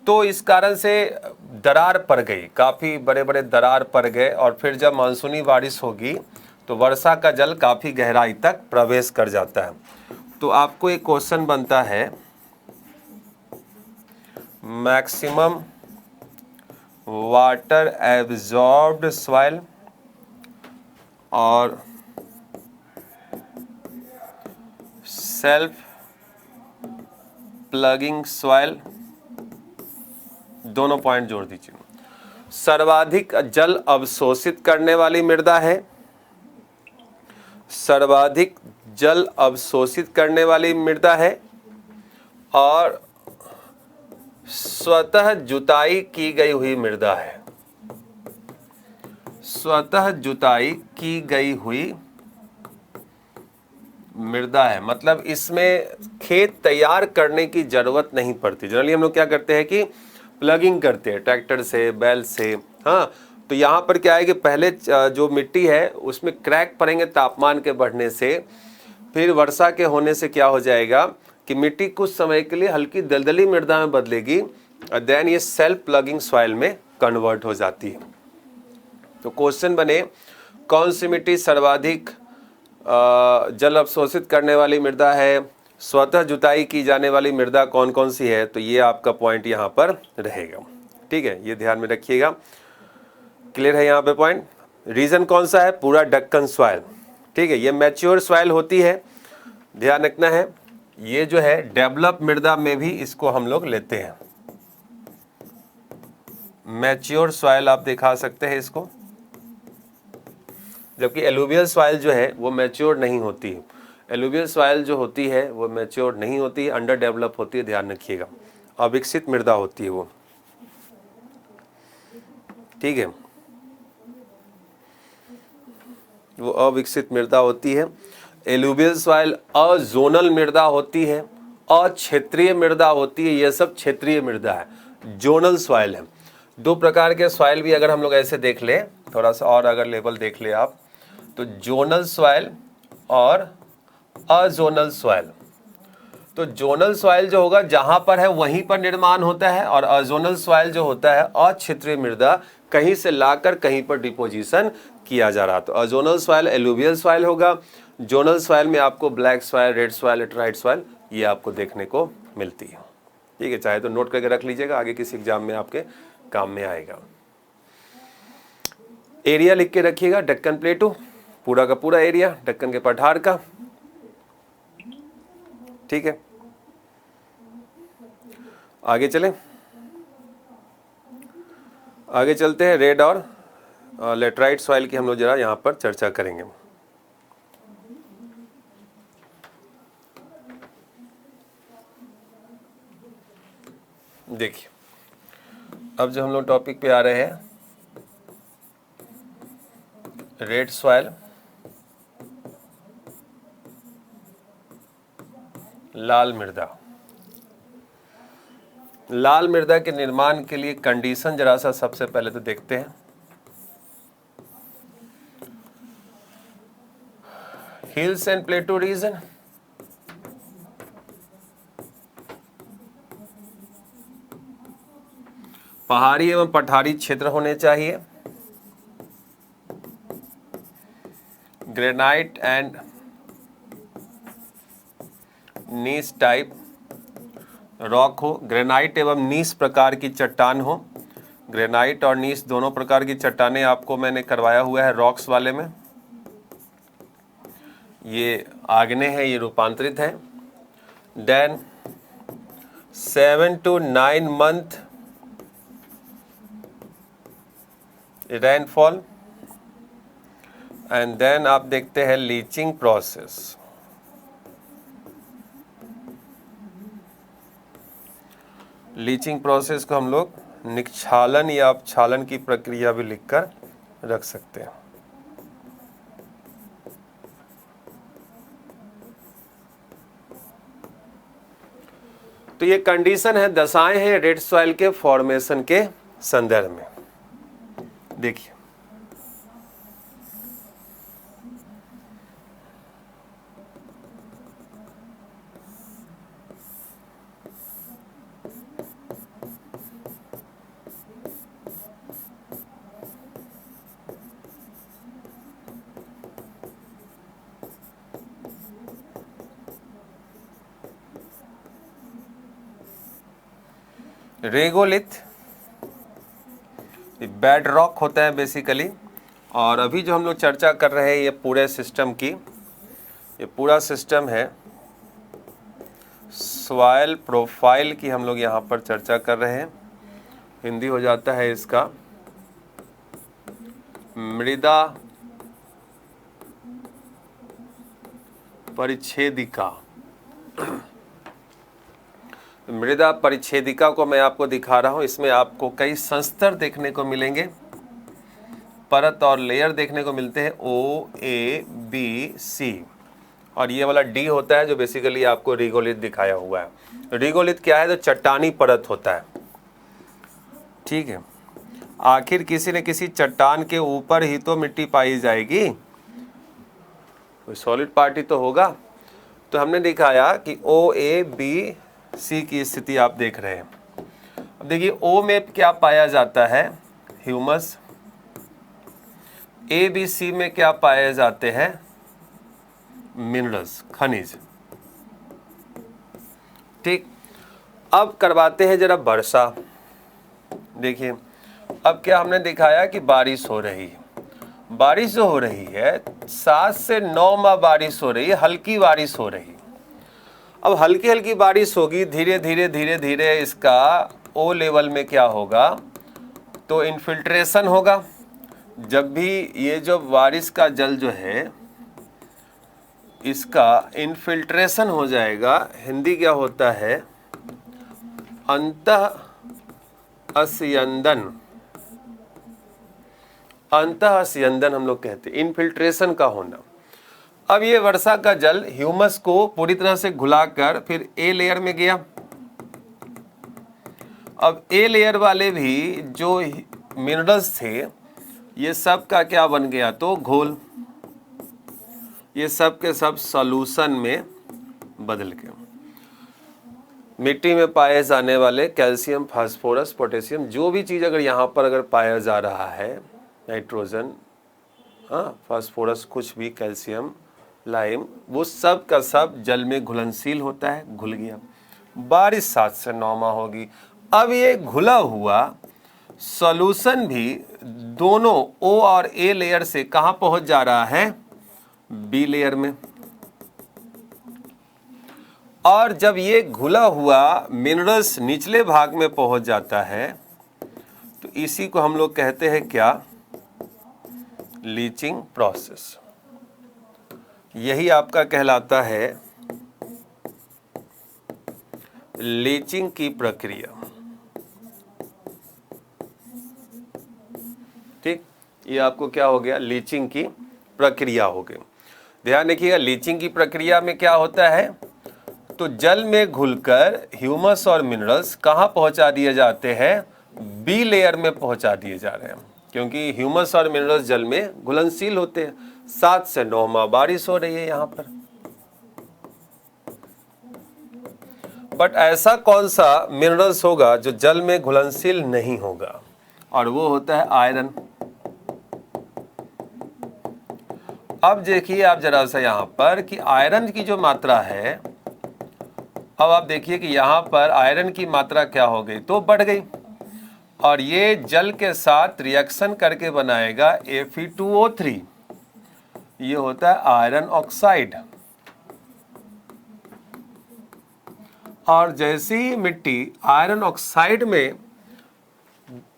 तो इस कारण से दरार पड़ गई, काफ़ी बड़े बड़े दरार पड़ गए, और फिर जब मानसूनी बारिश होगी तो वर्षा का जल काफ़ी गहराई तक प्रवेश कर जाता है। तो आपको एक क्वेश्चन बनता है, मैक्सिमम वाटर एब्जॉर्ब्ड सॉइल और सेल्फ प्लगिंग सॉइल, दोनों पॉइंट जोड़ दीजिए। सर्वाधिक जल अवशोषित करने वाली मृदा है, सर्वाधिक जल अवशोषित करने वाली मृदा है, और स्वतः जुताई की गई हुई मृदा है, स्वतः जुताई की गई हुई मृदा है। मतलब इसमें खेत तैयार करने की जरूरत नहीं पड़ती। जनरली हम लोग क्या करते हैं कि प्लगिंग करते हैं ट्रैक्टर से, बैल से, हाँ। तो यहाँ पर क्या है कि पहले जो मिट्टी है उसमें क्रैक पड़ेंगे तापमान के बढ़ने से, फिर वर्षा के होने से क्या हो जाएगा कि मिट्टी कुछ समय के लिए हल्की दलदली मृदा में बदलेगी, और देन ये सेल्फ प्लगिंग सॉइल में कन्वर्ट हो जाती है। तो क्वेश्चन बने, कौन सी मिट्टी सर्वाधिक जल अवशोषित करने वाली मृदा है, स्वतः जुताई की जाने वाली मृदा कौन कौन सी है, तो ये आपका पॉइंट यहाँ पर रहेगा। ठीक है, ये ध्यान में रखिएगा। क्लियर है यहाँ पे पॉइंट। रीजन कौन सा है, पूरा दक्कन सॉइल। ठीक है, ये मैच्योर सॉइल होती है, ध्यान रखना है। ये जो है डेवलप मृदा में भी इसको हम लोग लेते हैं, मैच्योर सॉइल आप दिखा सकते हैं इसको, जबकि एलुवियल सॉइल जो है वो मैच्योर नहीं होती है। एलुवियल सॉइल जो होती है वो मैच्योर नहीं होती है, अंडर डेवलप होती है, ध्यान रखिएगा। अविकसित मृदा होती है वो। ठीक है, वो अविकसित मृदा होती है। एलुवियल सॉइल अजोनल मृदा होती है, अक्षेत्रीय मृदा होती है। ये सब क्षेत्रीय मृदा है, जोनल सॉइल है। दो प्रकार के सॉइल भी अगर हम लोग ऐसे देख ले, थोड़ा सा और अगर लेवल देख ले आप, तो जोनल सॉइल और अजोनल सॉइल। तो जोनल सॉइल जो होगा जहां पर है वहीं पर निर्माण होता है, और अजोनल सॉइल जो होता है अक्षेत्रीय मृदा, कहीं से लाकर कहीं पर डिपोजिशन किया जा रहा। तो अजोनल सॉइल एलुवियल सॉइल होगा, जोनल सॉइल में आपको black soil, red soil, laterite soil ये आपको देखने को मिलती है। ठीक है, चाहे तो नोट करके रख लीजिएगा, आगे किसी एग्जाम में आपके काम में आएगा। एरिया लिख के रखिएगा, दक्कन प्लेटू पूरा का पूरा एरिया, दक्कन के पठार का। ठीक है, आगे चलें, आगे चलते हैं। रेड और लेटराइट सॉइल की हम लोग जरा यहाँ पर चर्चा करेंगे। देखिए, अब जो हम लोग टॉपिक पे आ रहे हैं, रेड सॉइल, लाल मृदा। लाल मृदा के निर्माण के लिए कंडीशन जरा सा सबसे पहले तो देखते हैं। हिल्स एंड प्लेटू रीजन, पहाड़ी एवं पठारी क्षेत्र होने चाहिए। Granite and gneiss type rock हो, ग्रेनाइट एवं नीस प्रकार की चट्टान हो। ग्रेनाइट और नीस दोनों प्रकार की चट्टानें आपको मैंने करवाया हुआ है रॉक्स वाले में। ये आग्नेय है, ये रूपांतरित है। Then 7 to 9 month rainfall, and then आप देखते हैं लीचिंग प्रोसेस। लीचिंग प्रोसेस को हम लोग निक्षालन या अपक्षालन की प्रक्रिया भी लिखकर रख सकते हैं। तो ये कंडीशन है, दशाएं हैं रेड सॉइल के फॉर्मेशन के संदर्भ में। देखिए, रेगोलिथ बेड रॉक होता है बेसिकली। और अभी जो हम लोग चर्चा कर रहे हैं ये पूरे सिस्टम की, ये पूरा सिस्टम है सॉइल प्रोफाइल की हम लोग यहाँ पर चर्चा कर रहे हैं। हिंदी हो जाता है इसका मृदा परिच्छेदिका। मृदा परिच्छेदिका को मैं आपको दिखा रहा हूँ। इसमें आपको कई संस्तर देखने को मिलेंगे, परत और लेयर देखने को मिलते हैं, OABC, और ये वाला D होता है जो बेसिकली आपको रिगोलिथ दिखाया हुआ है। रिगोलिथ क्या है? तो चट्टानी परत होता है, ठीक है। आखिर किसी न किसी चट्टान के ऊपर ही तो मिट्टी पाई जाएगी, कोई सॉलिड पार्टी तो होगा। तो हमने दिखाया कि OABC की स्थिति आप देख रहे हैं। अब देखिए O में क्या पाया जाता है? ह्यूमस। ABC में क्या पाए जाते हैं? मिनरल्स, खनिज, ठीक। अब करवाते हैं जरा वर्षा। देखिए अब क्या हमने दिखाया कि बारिश हो रही है। बारिश जो हो रही है 7 से 9 माह बारिश हो रही है, हल्की बारिश हो रही है। अब हल्की हल्की बारिश होगी, धीरे धीरे धीरे धीरे इसका O लेवल में क्या होगा? तो इन्फिल्ट्रेशन होगा। जब भी ये जो बारिश का जल जो है इसका इन्फिल्ट्रेशन हो जाएगा, हिंदी क्या होता है? अंतः अस्यंदन। अंतः अस्यंदन हम लोग कहते हैं, इन्फिल्ट्रेशन का होना। अब ये वर्षा का जल ह्यूमस को पूरी तरह से घुलाकर फिर ए लेयर में गया। अब ए लेयर वाले भी जो मिनरल्स थे ये सब का क्या बन गया? तो घोल। ये सब के सब सॉल्यूशन में बदल गए। मिट्टी में पाए जाने वाले कैल्शियम, फास्फोरस, पोटेशियम, जो भी चीज़ अगर यहाँ पर अगर पाया जा रहा है, नाइट्रोजन, हाँ, फास्फोरस, कुछ भी, कैल्शियम, लाइम, वो सब का सब जल में घुलनशील होता है, घुल गया। बारिश 7 से 9 माह होगी। अब ये घुला हुआ सॉल्यूशन भी दोनों O और A लेयर से कहाँ पहुँच जा रहा है? B लेयर में। और जब ये घुला हुआ मिनरल्स निचले भाग में पहुँच जाता है तो इसी को हम लोग कहते हैं क्या? Leaching process. यही आपका कहलाता है लीचिंग की प्रक्रिया, ठीक। ये आपको क्या हो गया? लीचिंग की प्रक्रिया हो गई। ध्यान रखिएगा, लीचिंग की प्रक्रिया में क्या होता है? तो जल में घुलकर ह्यूमस और मिनरल्स कहाँ पहुँचा दिए जाते हैं? बी लेयर में पहुँचा दिए जा रहे हैं, क्योंकि ह्यूमस और मिनरल्स जल में घुलनशील होते हैं। 7 से 9 माह बारिश हो रही है यहाँ पर। बट ऐसा कौन सा मिनरल्स होगा जो जल में घुलनशील नहीं होगा? और वो होता है आयरन। अब देखिए आप जरा सा यहाँ पर कि आयरन की जो मात्रा है, अब आप देखिए कि यहाँ पर आयरन की मात्रा क्या हो गई? तो बढ़ गई। और ये जल के साथ रिएक्शन करके बनाएगा Fe2O3। ये होता है आयरन ऑक्साइड। और जैसे ही मिट्टी आयरन ऑक्साइड में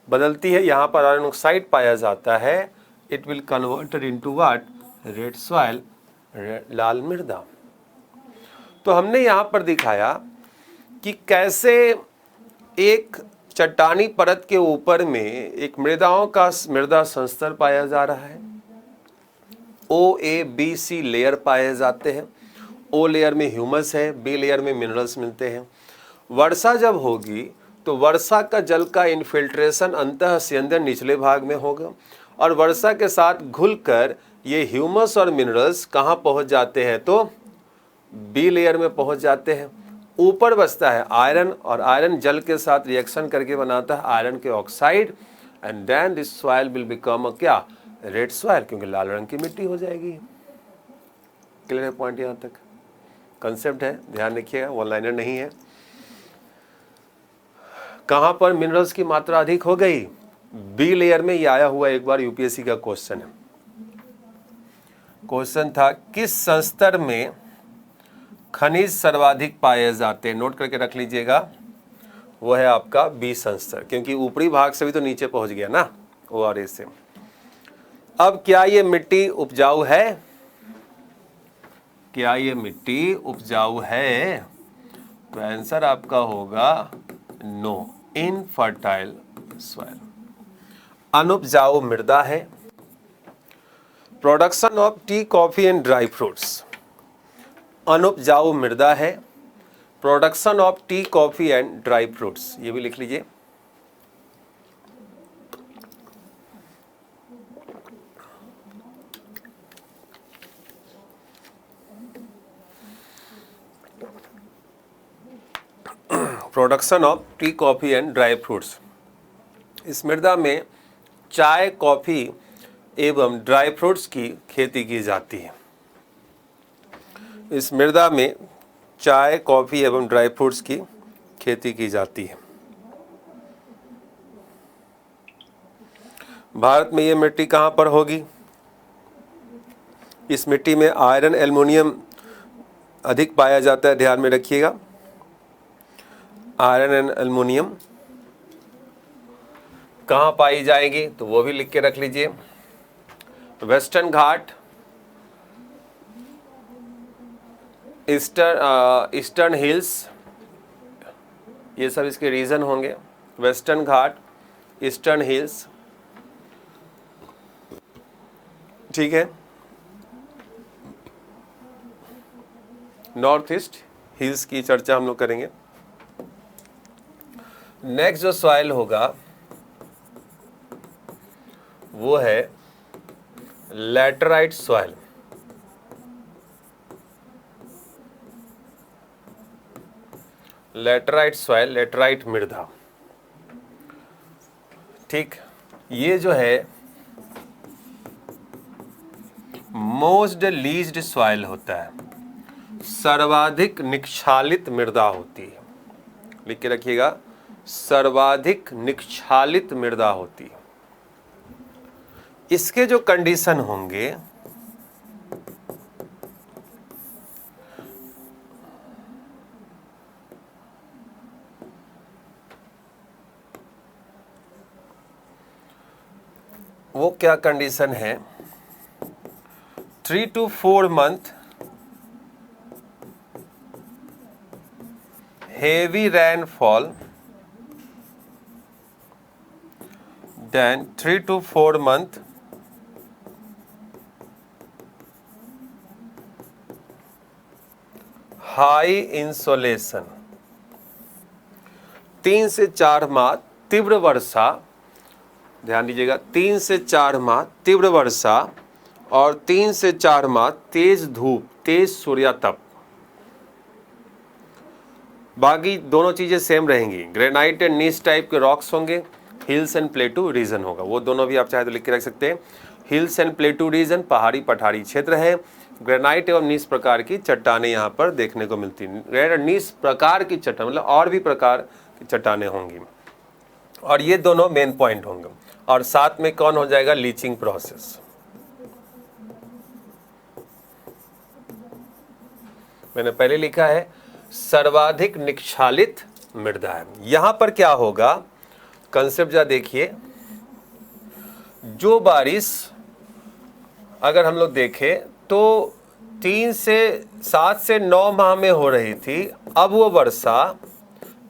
बदलती है, यहाँ पर आयरन ऑक्साइड पाया जाता है, it will converted into what? Red soil, लाल मृदा। तो हमने यहाँ पर दिखाया कि कैसे एक चट्टानी परत के ऊपर में एक मृदाओं का मृदा संस्तर पाया जा रहा है। OABC लेयर पाए जाते हैं। O लेयर में ह्यूमस है, B लेयर में मिनरल्स मिलते हैं। वर्षा जब होगी तो वर्षा का जल का इन्फिल्ट्रेशन अंतः स्यंदन निचले भाग में होगा, और वर्षा के साथ घुलकर ये ह्यूमस और मिनरल्स कहाँ पहुँच जाते हैं? तो B लेयर में पहुँच जाते हैं। ऊपर बचता है आयरन, और आयरन जल के साथ रिएक्शन करके बनाता है आयरन के oxide, and then this soil will become a क्या? रेड सॉइल, क्योंकि लाल रंग की मिट्टी हो जाएगी। क्लियर है पॉइंट? यहाँ तक कंसेप्ट है, ध्यान रखिएगा, वन लाइनर नहीं है। कहाँ पर मिनरल्स की मात्रा अधिक हो गई? बी लेयर में। ये आया हुआ एक बार यूपीएससी का क्वेश्चन है। क्वेश्चन था किस संस्तर में खनिज सर्वाधिक पाए जाते हैं, नोट करके रख लीजिएगा, वो है आपका बी संस्तर, क्योंकि ऊपरी भाग से भी तो नीचे पहुंच गया ना ORA से। अब क्या ये मिट्टी उपजाऊ है? क्या ये मिट्टी उपजाऊ है? तो आंसर आपका होगा नो, इनफर्टाइल सॉइल, अनुपजाऊ मृदा है। Production of tea, coffee and dry fruits, अनुपजाऊ मृदा है। Production of tea, coffee and dry fruits, ये भी लिख लीजिए। Production of tea, coffee and dry fruits, इस मृदा में चाय, कॉफी एवं ड्राई फ्रूट्स की खेती की जाती है। इस मृदा में चाय, कॉफी एवं ड्राई फ्रूट्स की खेती की जाती है। भारत में ये मिट्टी कहाँ पर होगी? इस मिट्टी में आयरन, एल्युमिनियम अधिक पाया जाता है, ध्यान में रखिएगा। आयरन एंड एल्युमिनियम कहाँ पाई जाएगी, तो वो भी लिख के रख लीजिए। वेस्टर्न घाट, ईस्टर्न हिल्स, ये सब इसके रीजन होंगे। वेस्टर्न घाट, ईस्टर्न हिल्स, ठीक है। नॉर्थ ईस्ट हिल्स की चर्चा हम लोग करेंगे। नेक्स्ट जो सॉइल होगा वो है laterite soil. Laterite soil, laterite मृदा, ठीक। ये जो है मोस्ट लीज्ड सॉइल होता है, सर्वाधिक निक्षालित मृदा होती है, लिख के रखिएगा, सर्वाधिक निक्षालित मृदा होती है। इसके जो कंडीशन होंगे वो क्या कंडीशन है? 3 to 4 month heavy rainfall, then 3 to 4 month high insolation, 3 से 4 माह तीव्र वर्षा, ध्यान दीजिएगा, 3 से 4 माह तीव्र वर्षा और 3 से 4 माह तेज धूप, तेज सूर्यातप। बाकी दोनों चीजें सेम रहेंगी। ग्रेनाइट एंड नीस टाइप के रॉक्स होंगे, हिल्स एंड प्लेटू रीजन होगा, वो दोनों भी आप चाहे तो लिख के रख सकते हैं। हिल्स एंड प्लेटू रीजन पहाड़ी पठारी क्षेत्र है। ग्रेनाइट एवं नीस प्रकार की चट्टानें यहाँ पर देखने को मिलती हैं। ग्रेनाइट और नीस प्रकार की चट्टान, मतलब और भी प्रकार की चट्टानें होंगी, और ये दोनों मेन पॉइंट होंगे। और साथ में कौन हो जाएगा? Leaching process. मैंने पहले लिखा है सर्वाधिक निक्षालित मृदा है। यहां पर क्या होगा, कंसेप्ट जा देखिए, जो बारिश अगर हम लोग देखें तो 7 से 9 माह में हो रही थी, अब वो वर्षा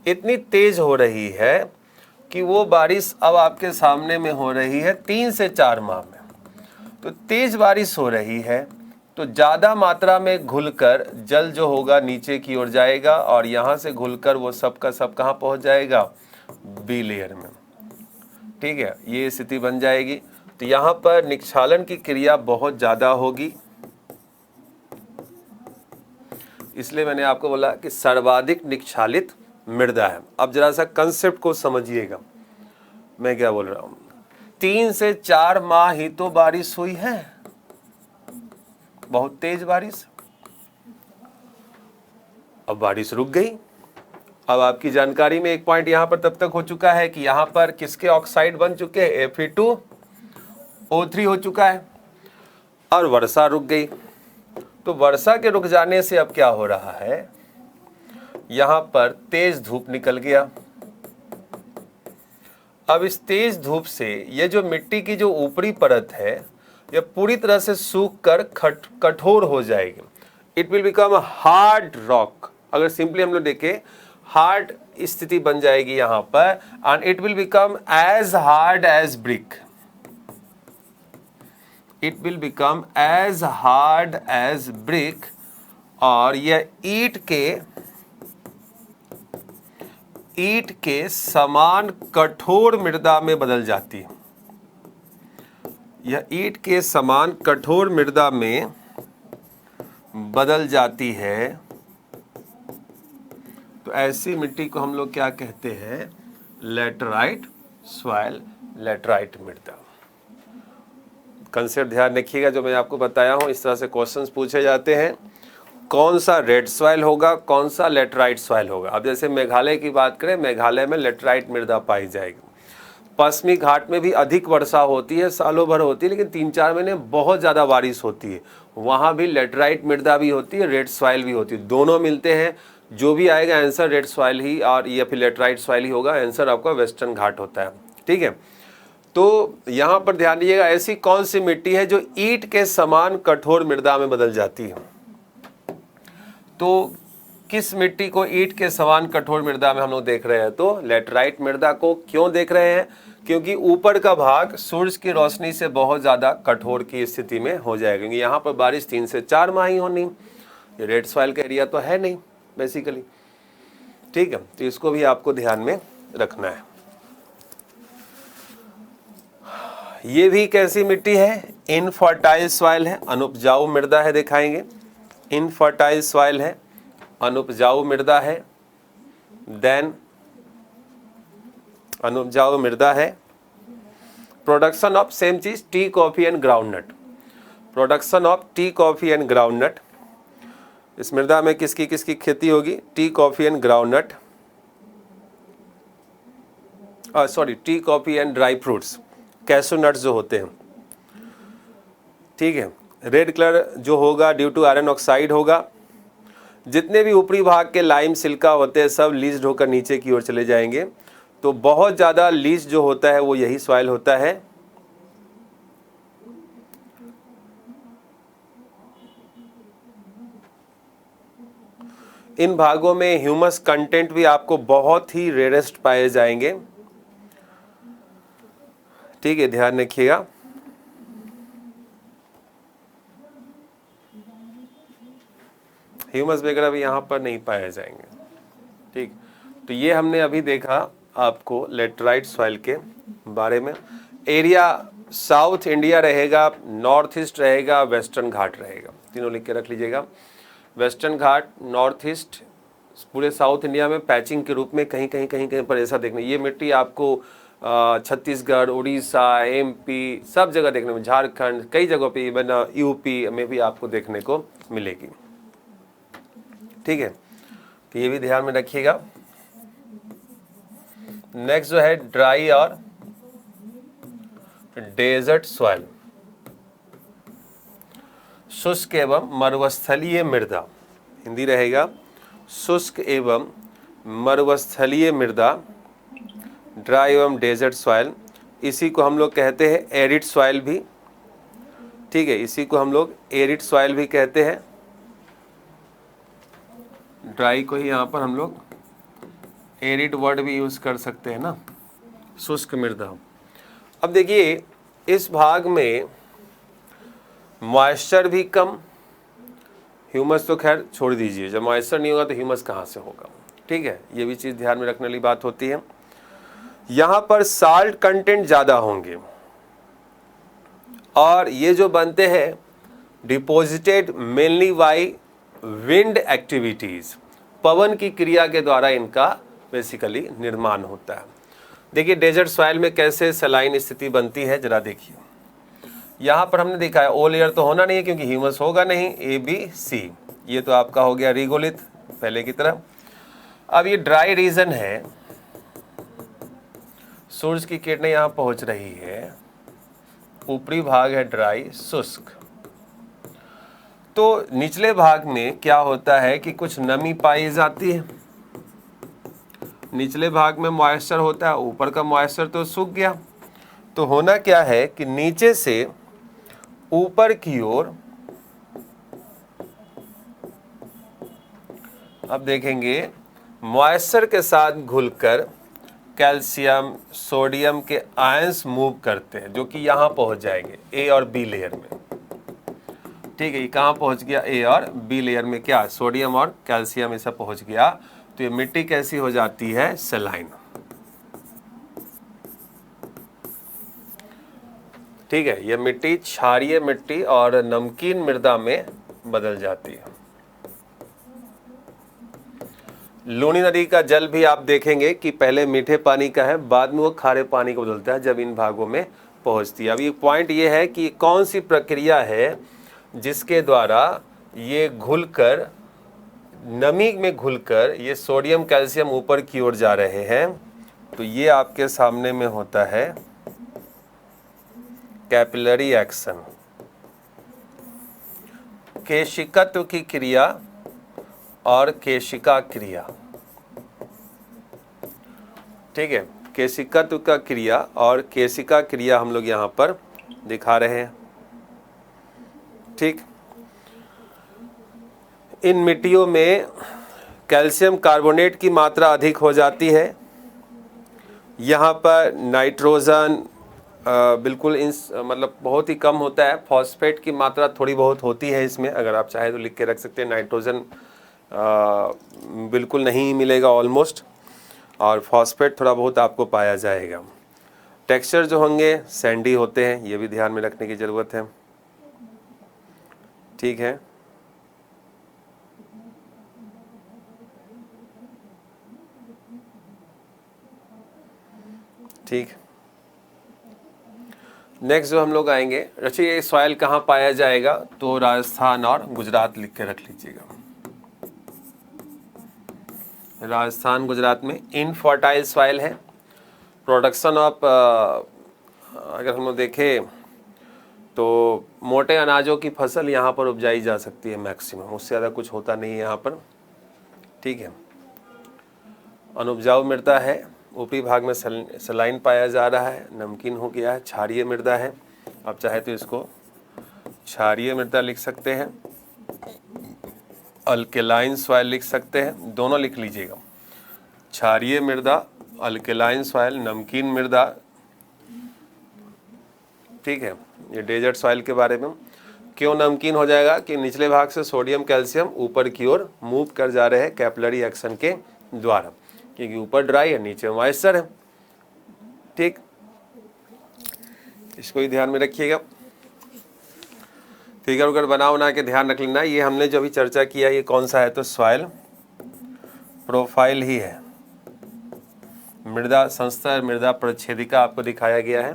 इतनी तेज हो रही है कि वो बारिश अब आपके सामने में हो रही है 3 से 4 माह में। तो तेज बारिश हो रही है तो ज़्यादा मात्रा में घुलकर जल जो होगा नीचे की ओर जाएगा, और यहाँ से घुलकर वो सब का सब कहाँ पहुँच जाएगा? बी लेयर में, ठीक है। ये स्थिति बन जाएगी। तो यहाँ पर निक्षालन की क्रिया बहुत ज़्यादा होगी, इसलिए मैंने आपको बोला कि सर्वाधिक निक्षालित मृदा है। अब जरा सा कंसेप्ट को समझिएगा मैं क्या बोल रहा हूँ। 3 से 4 माह ही तो बारिश हुई है, बहुत तेज बारिश। अब बारिश रुक गई। अब आपकी जानकारी में एक पॉइंट यहाँ पर तब तक हो चुका है कि यहाँ पर किसके ऑक्साइड बन चुके हैं? Fe2O3 हो चुका है, और वर्षा रुक गई। तो वर्षा के रुक जाने से अब क्या हो रहा है, यहाँ पर तेज धूप निकल गया। अब इस तेज धूप से ये जो मिट्टी की जो ऊपरी परत है ये पूरी तरह से सूख कर कठोर हो जाएगी। It will become a hard rock. अगर सिंपली हम लोग देखें, हार्ड स्थिति बन जाएगी यहाँ पर, and it will become as hard as brick. It will become as hard as brick, और यह ईंट के समान कठोर मृदा में बदल जाती है। यह ईंट के समान कठोर मृदा में बदल जाती है। तो ऐसी मिट्टी को हम लोग क्या कहते हैं, लैटराइट सॉइल, लैटराइट मृदा। कंसेप्ट ध्यान रखिएगा जो मैं आपको बताया हूं, इस तरह से क्वेश्चंस पूछे जाते हैं। कौन सा रेड सॉइल होगा, कौन सा लैटराइट सॉइल होगा। अब जैसे मेघालय की बात करें, मेघालय में लैटराइट मृदा पाई जाएगी। पश्चिमी घाट में भी अधिक वर्षा होती है, सालों भर होती है, लेकिन 3-4 महीने बहुत ज़्यादा बारिश होती है, वहाँ भी लैटराइट मृदा भी होती है, रेड सॉइल भी होती है, दोनों मिलते हैं। जो भी आएगा आंसर रेड सॉइल ही और या फिर लैटराइट सॉइल ही होगा। आंसर आपका वेस्टर्न घाट होता है। ठीक है, तो यहाँ पर ध्यान दीजिएगा, ऐसी कौन सी मिट्टी है जो ईंट के समान कठोर मृदा में बदल जाती है। तो किस मिट्टी को ईंट के समान कठोर मृदा में हम लोग देख रहे हैं, तो लैटराइट मृदा को क्यों देख रहे हैं, क्योंकि ऊपर का भाग सूरज की रोशनी से बहुत ज़्यादा कठोर की स्थिति में हो जाएगा, क्योंकि यहाँ पर बारिश 3 से 4 माह ही होनी। ये रेड सॉइल का एरिया तो है नहीं बेसिकली। ठीक है, तो इसको भी आपको ध्यान में रखना है। ये भी कैसी मिट्टी है, इनफर्टाइल सॉइल है, अनुपजाऊ मृदा है। दिखाएंगे, इनफर्टाइल सॉइल है, अनुपजाऊ मृदा है। देन अनुपजाऊ मृदा है। प्रोडक्शन ऑफ सेम चीज, T, coffee and groundnut. Production of tea, coffee and groundnut. इस मृदा में किसकी किसकी खेती होगी, T, coffee and groundnut, sorry T, coffee and dry fruits, cashew nuts जो होते हैं। ठीक है, रेड कलर जो होगा ड्यू टू आयरन ऑक्साइड होगा। जितने भी ऊपरी भाग के लाइम सिल्का होते हैं सब लीच्ड होकर नीचे की ओर चले जाएंगे। तो बहुत ज़्यादा लीच जो होता है वो यही सॉइल होता है। इन भागों में ह्यूमस कंटेंट भी आपको बहुत ही रेयरेस्ट पाए जाएंगे। ठीक है, ध्यान रखिएगा। ह्यूमस वगैरह भी यहाँ पर नहीं पाए जाएंगे। ठीक, तो ये हमने अभी देखा आपको लैटराइट सॉइल के बारे में। एरिया साउथ इंडिया रहेगा, नॉर्थ ईस्ट रहेगा, वेस्टर्न घाट रहेगा, तीनों लिख के रख लीजिएगा। वेस्टर्न घाट, नॉर्थ ईस्ट, पूरे साउथ इंडिया में पैचिंग के रूप में कहीं कहीं पर ऐसा देखने। ये मिट्टी आपको छत्तीसगढ़, उड़ीसा, MP सब जगह देखने में, झारखंड कई जगहों पे, इवन UP में भी आपको देखने को मिलेगी। ठीक है, तो ये भी ध्यान में रखिएगा। नेक्स्ट जो है ड्राई और डेजर्ट सॉइल, शुष्क एवं मरुस्थलीय मृदा। हिंदी रहेगा शुष्क एवं मरुस्थलीय मृदा, ड्राई एवं डेजर्ट सॉइल। इसी को हम लोग कहते हैं एरिड सॉइल भी। ठीक है, इसी को हम लोग एरिड सॉइल भी कहते हैं। ड्राई को ही यहाँ पर हम लोग एरिड वर्ड भी यूज कर सकते हैं ना, शुष्क मृदा। अब देखिए, इस भाग में मॉइस्चर भी कम, ह्यूमस तो खैर छोड़ दीजिए, जब मॉइस्चर नहीं होगा तो ह्यूमस कहाँ से होगा। ठीक है, ये भी चीज़ ध्यान में रखने वाली बात होती है। यहाँ पर साल्ट कंटेंट ज़्यादा होंगे, और ये जो बनते हैं deposited mainly by wind activities, पवन की क्रिया के द्वारा इनका बेसिकली निर्माण होता है। देखिए डेजर्ट सॉइल में कैसे सलाइन स्थिति बनती है, जरा देखिए। यहाँ पर हमने देखा है ओ लेयर तो होना नहीं है क्योंकि ह्यूमस होगा नहीं, ABC, ये तो आपका हो गया रिगोलिथ पहले की तरह। अब ये ड्राई रीजन है, सूरज की किरणें यहाँ पहुँच रही है, ऊपरी भाग है ड्राई, शुष्क। तो निचले भाग में क्या होता है कि कुछ नमी पाई जाती है, निचले भाग में मॉइस्चर होता है, ऊपर का मॉइस्चर तो सूख गया। तो होना क्या है कि नीचे से ऊपर की ओर अब देखेंगे मॉइस्चर के साथ घुलकर कैल्शियम सोडियम के आयंस मूव करते हैं, जो कि यहाँ पहुँच जाएंगे ए और बी लेयर में। ठीक है, ये कहाँ पहुँच गया, ए और बी लेयर में क्या सोडियम और कैल्शियम ऐसा पहुँच गया। तो ये मिट्टी कैसी हो जाती है, सलाइन। ठीक है, ये मिट्टी क्षारीय मिट्टी और नमकीन मृदा में बदल जाती है। लूनी नदी का जल भी आप देखेंगे कि पहले मीठे पानी का है, बाद में वो खारे पानी को बदलता है जब इन भागों में पहुंचती है। अब ये पॉइंट ये है कि कौन सी प्रक्रिया है जिसके द्वारा ये घुलकर, नमी में घुलकर ये सोडियम कैल्शियम ऊपर की ओर जा रहे हैं। तो ये आपके सामने में होता है कैपिलरी एक्शन, केशिकत्व की क्रिया और केशिका क्रिया। ठीक है, केशिकत्व का क्रिया और केशिका क्रिया हम लोग यहाँ पर दिखा रहे हैं। ठीक, इन मिट्टियों में कैल्शियम कार्बोनेट की मात्रा अधिक हो जाती है। यहाँ पर नाइट्रोजन बिल्कुल मतलब बहुत ही कम होता है। फॉस्फेट की मात्रा थोड़ी बहुत होती है इसमें, अगर आप चाहे तो लिख के रख सकते हैं। नाइट्रोजन बिल्कुल नहीं मिलेगा ऑलमोस्ट, और फॉस्फेट थोड़ा बहुत आपको पाया जाएगा। टेक्सचर जो होंगे सैंडी होते हैं, ये भी ध्यान में रखने की ज़रूरत है। ठीक है, ठीक। नेक्स्ट जो हम लोग आएंगे, अच्छा ये सॉइल कहाँ पाया जाएगा, तो राजस्थान और गुजरात लिख के रख लीजिएगा। राजस्थान गुजरात में इनफर्टाइल सॉइल है। प्रोडक्शन ऑफ अगर हम लोग देखें तो मोटे अनाजों की फसल यहाँ पर उपजाई जा सकती है मैक्सिमम, उससे ज़्यादा कुछ होता नहीं है यहाँ पर। ठीक है, अनुपजाऊ मृदा है, ऊपरी भाग में सलाइन पाया जा रहा है, नमकीन हो गया है, क्षारीय मृदा है। आप चाहे तो इसको क्षारीय मृदा लिख सकते हैं, अल्केलाइन सॉइल लिख सकते हैं, दोनों लिख लीजिएगा। क्षारीय मृदा, अल्केलाइन सॉइल, नमकीन मृदा। ठीक है, ये डेजर्ट सॉइल के बारे में। क्यों नमकीन हो जाएगा कि निचले भाग से सोडियम कैल्शियम ऊपर की ओर मूव कर जा रहे हैं कैपिलरी एक्शन के द्वारा, क्योंकि ऊपर ड्राई है नीचे मॉइस्चर है। ठीक, इसको ही ध्यान में रखिएगा। फिगर उगर बना के ध्यान रख लेना। ये हमने जो अभी चर्चा किया ये कौन सा है, तो सॉइल प्रोफाइल ही है। मृदा संस्तर, मृदा प्रच्छेदिका आपको दिखाया गया है।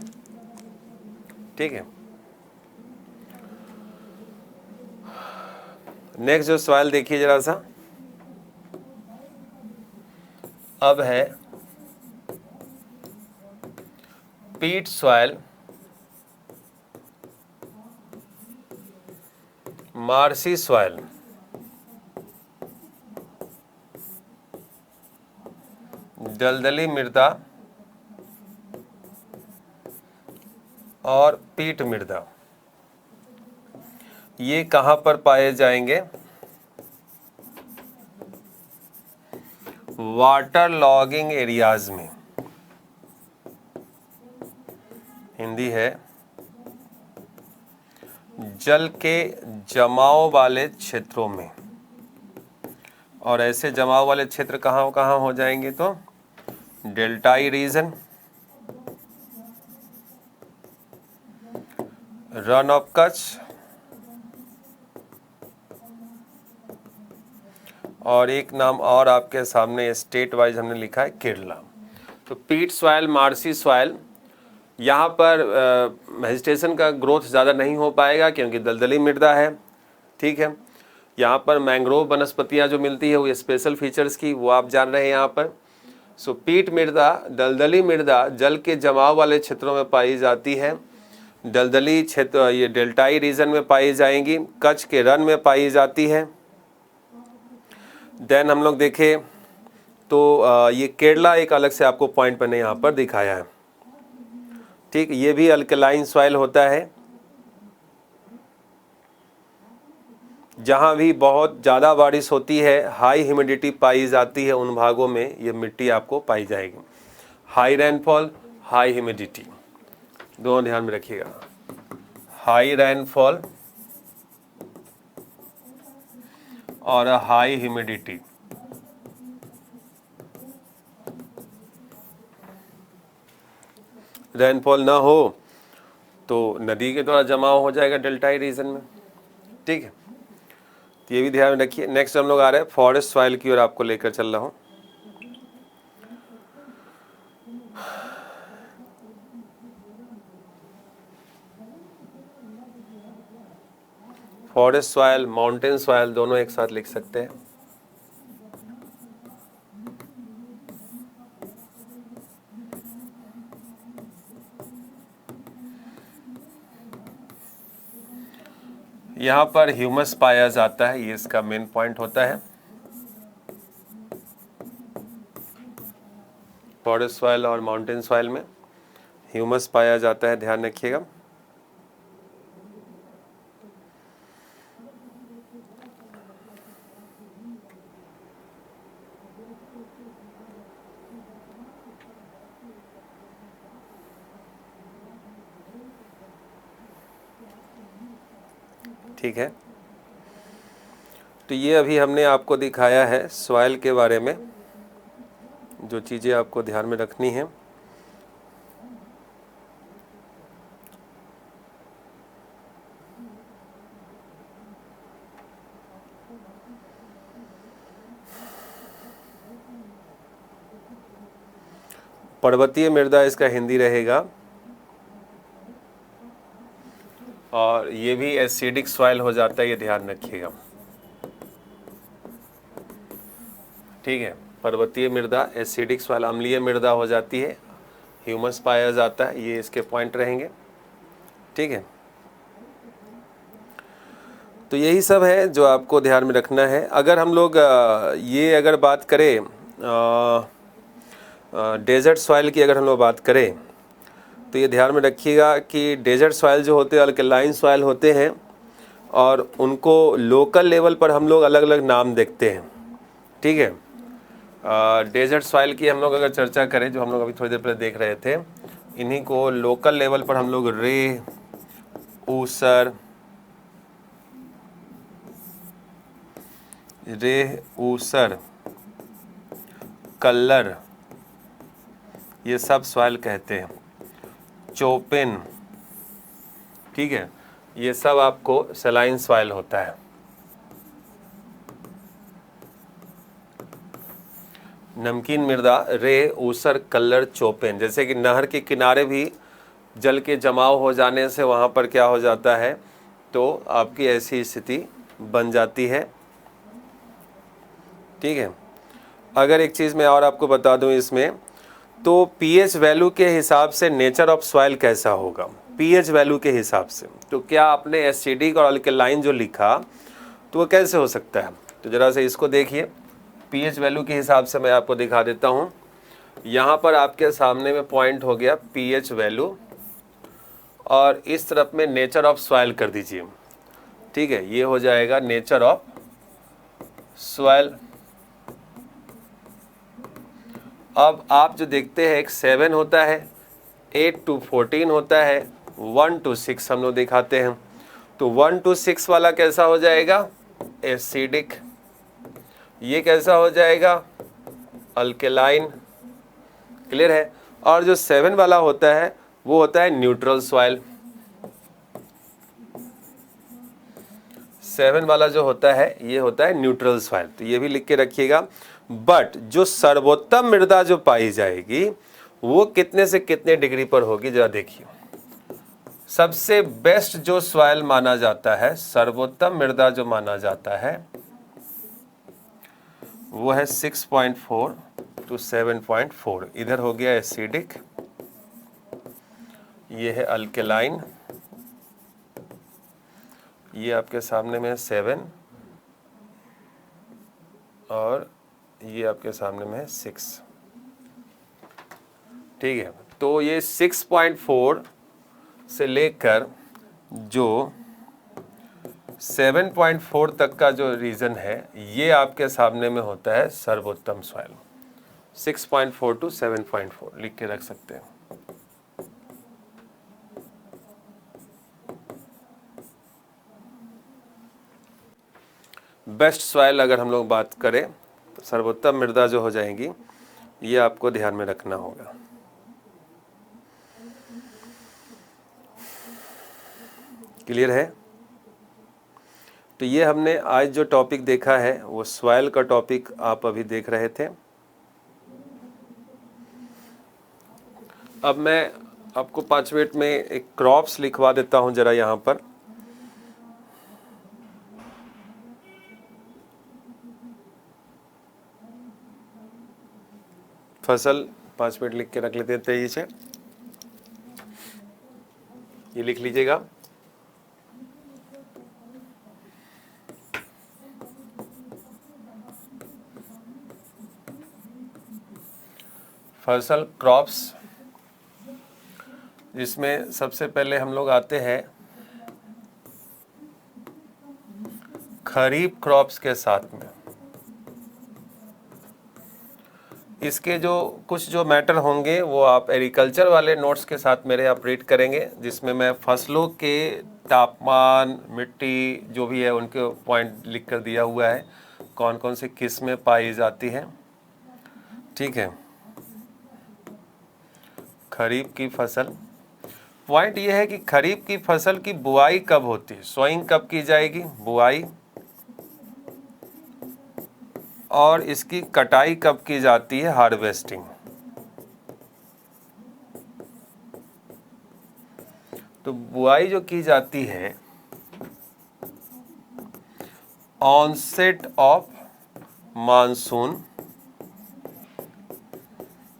ठीक है, नेक्स्ट जो सवाल देखिए जरा सा, अब है पीट सॉइल, मार्सी सॉइल, दलदली मृदा और पीट मृदा, ये कहाँ पर पाए जाएंगे, वाटर लॉगिंग एरियाज में। हिंदी है जल के जमाव वाले क्षेत्रों में। और ऐसे जमाव वाले क्षेत्र कहाँ कहाँ हो जाएंगे, तो डेल्टाई रीजन, रन ऑफ कच्छ और एक नाम और आपके सामने स्टेट वाइज हमने लिखा है केरला। तो पीट सॉइल, मार्सी सॉइल, यहाँ पर वेजिटेशन का ग्रोथ ज़्यादा नहीं हो पाएगा क्योंकि दलदली मृदा है। ठीक है, यहाँ पर मैंग्रोव वनस्पतियाँ जो मिलती है वो स्पेशल फीचर्स की, वो आप जान रहे हैं यहाँ पर। सो पीट मृदा, दलदली मृदा जल के जमाव वाले क्षेत्रों में पाई जाती है। दलदली क्षेत्र ये डेल्टाई रीजन में पाई जाएंगी, कच्छ के रन में पाई जाती है। देन हम लोग देखें तो ये केरला एक अलग से आपको पॉइंट मैंने यहाँ पर दिखाया है, ठीक। ये भी अल्कलाइन सॉइल होता है, जहाँ भी बहुत ज़्यादा बारिश होती है, हाई ह्यूमिडिटी पाई जाती है, उन भागों में ये मिट्टी आपको पाई जाएगी। हाई रेनफॉल, हाई ह्यूमिडिटी दोनों ध्यान में रखिएगा। हाई रेनफॉल और हाई ह्यूमिडिटी, रेनफॉल ना हो तो नदी के द्वारा जमाव हो जाएगा डेल्टाई रीजन में, ठीक है। तो ये भी ध्यान में रखिए। नेक्स्ट हम लोग आ रहे हैं फॉरेस्ट सॉइल की ओर, आपको लेकर चल रहा हूँ। फॉरेस्ट सॉइल, माउंटेन सॉइल दोनों एक साथ लिख सकते हैं। यहाँ पर ह्यूमस पाया जाता है, ये इसका मेन पॉइंट होता है। फॉरेस्ट सॉइल और माउंटेन सॉइल में ह्यूमस पाया जाता है, ध्यान रखिएगा। ठीक है, तो ये अभी हमने आपको दिखाया है सॉइल के बारे में, जो चीज़ें आपको ध्यान में रखनी है। पर्वतीय मृदा इसका हिंदी रहेगा, और ये भी एसिडिक सॉइल हो जाता है, ये ध्यान रखिएगा, ठीक है। पर्वतीय मृदा एसिडिक सॉइल, अम्लीय मृदा हो जाती है, ह्यूमस पाया जाता है, ये इसके पॉइंट रहेंगे, ठीक है। तो यही सब है जो आपको ध्यान में रखना है। अगर हम लोग ये अगर बात करें डेजर्ट सॉइल की, अगर हम लोग बात करें तो ये ध्यान में रखिएगा कि डेजर्ट सॉइल जो होते हैं अल्कलाइन सॉइल होते हैं, और उनको लोकल लेवल पर हम लोग अलग अलग नाम देखते हैं, ठीक है। डेजर्ट सॉइल की हम लोग अगर चर्चा करें, जो हम लोग अभी थोड़ी देर पहले देख रहे थे, इन्हीं को लोकल लेवल पर हम लोग रेह, ऊसर, कल्लर, ये सब सॉइल कहते हैं। चोपेन, ठीक है, ये सब आपको सलाइन सॉइल होता है। नमकीन मृदा रेह, ऊसर, कल्लर, चोपेन, जैसे कि नहर के किनारे भी जल के जमाव हो जाने से वहाँ पर क्या हो जाता है, तो आपकी ऐसी स्थिति बन जाती है, ठीक है। अगर एक चीज़ मैं और आपको बता दूं इसमें, तो पीएच वैल्यू के हिसाब से नेचर ऑफ सॉइल कैसा होगा, पीएच वैल्यू के हिसाब से, तो क्या आपने एसिडिक और अल्कलाइन जो लिखा तो वो कैसे हो सकता है, तो ज़रा से इसको देखिए। पीएच वैल्यू के हिसाब से मैं आपको दिखा देता हूँ। यहाँ पर आपके सामने में पॉइंट हो गया पीएच वैल्यू, और इस तरफ में नेचर ऑफ सॉइल कर दीजिए, ठीक है। ये हो जाएगा नेचर ऑफ सॉइल। अब आप जो देखते हैं, एक 7 होता है, 8 to 14 होता है, 1 to 6 हम लोग दिखाते हैं। तो 1 to 6 वाला कैसा हो जाएगा, एसिडिक। ये कैसा हो जाएगा, अल्कलाइन, क्लियर है। और जो 7 वाला होता है वो होता है न्यूट्रल सॉइल। 7 वाला जो होता है ये होता है न्यूट्रल सॉइल, तो ये भी लिख के रखिएगा। बट जो सर्वोत्तम मृदा जो पाई जाएगी वो कितने से कितने डिग्री पर होगी, जरा देखिए। सबसे बेस्ट जो सॉइल माना जाता है, सर्वोत्तम मृदा जो माना जाता है, वो है 6.4 to 7.4। इधर हो गया एसिडिक, ये है अल्केलाइन, ये आपके सामने में है 7 और ये आपके सामने में है 6। ठीक है, तो ये 6.4 से लेकर जो 7.4 तक का जो रीजन है ये आपके सामने में होता है सर्वोत्तम सॉइल। 6.4 टू 7.4 लिख के रख सकते हैं। बेस्ट सॉइल अगर हम लोग बात करें तो सर्वोत्तम मृदा जो हो जाएंगी ये आपको ध्यान में रखना होगा। क्लियर है? तो ये हमने आज जो टॉपिक देखा है वो सॉइल का टॉपिक आप अभी देख रहे थे। अब मैं आपको 5 मिनट में एक क्रॉप्स लिखवा देता हूं जरा यहाँ पर। फसल 5 मिनट लिख के रख लेते हैं तेजी से। ये लिख लीजिएगा। फसल क्रॉप्स, जिसमें सबसे पहले हम लोग आते हैं खरीफ क्रॉप्स के साथ में। इसके जो कुछ जो मैटर होंगे वो आप एग्रीकल्चर वाले नोट्स के साथ मेरे आप रीड करेंगे, जिसमें मैं फसलों के तापमान, मिट्टी जो भी है उनके पॉइंट लिख कर दिया हुआ है, कौन कौन सी किस्में पाई जाती हैं। ठीक है, खरीफ की फसल, पॉइंट ये है कि खरीफ की फसल की बुआई कब होती है, सोइंग कब की जाएगी, बुआई, और इसकी कटाई कब की जाती है, हार्वेस्टिंग। तो बुआई जो की जाती है ऑनसेट ऑफ मानसून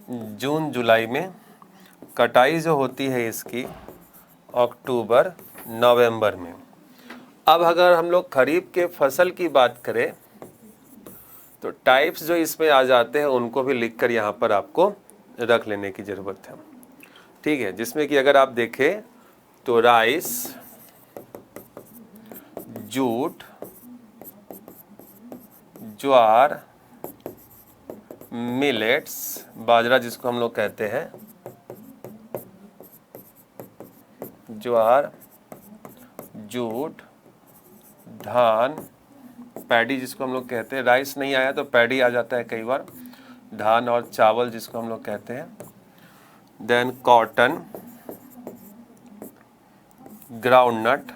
जून जुलाई में, कटाई जो होती है इसकी अक्टूबर नवंबर में। अब अगर हम लोग खरीफ के फसल की बात करें तो टाइप्स जो इसमें आ जाते हैं उनको भी लिखकर यहाँ पर आपको रख लेने की ज़रूरत है। ठीक है, जिसमें कि अगर आप देखें तो राइस, जूट, ज्वार, मिलेट्स, बाजरा जिसको हम लोग कहते हैं, ज्वार, जूट, धान, पैडी जिसको हम लोग कहते हैं, राइस नहीं आया तो पैडी आ जाता है कई बार, धान और चावल जिसको हम लोग कहते हैं, देन कॉटन, ग्राउंडनट,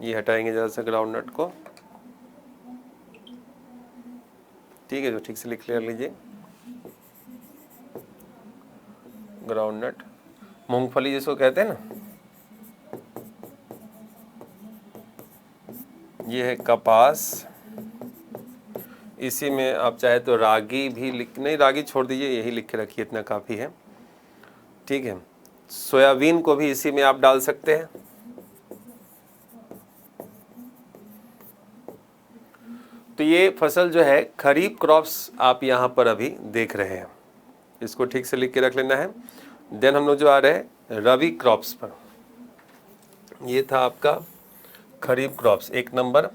ये हटाएंगे जरा सा ग्राउंडनट को। ठीक है, जो ठीक से लिख ले लीजिए, ग्राउंडनट, मूंगफली जिसको कहते हैं ना, ये है कपास, इसी में आप चाहे तो रागी भी लिख, नहीं रागी छोड़ दीजिए, यही लिख के रखिए, इतना काफ़ी है। ठीक है, सोयाबीन को भी इसी में आप डाल सकते हैं। तो ये फसल जो है खरीफ क्रॉप्स आप यहाँ पर अभी देख रहे हैं, इसको ठीक से लिख के रख लेना है। देन हम लोग जो आ रहे हैं रबी क्रॉप्स पर, ये था आपका खरीफ क्रॉप्स 1 नंबर।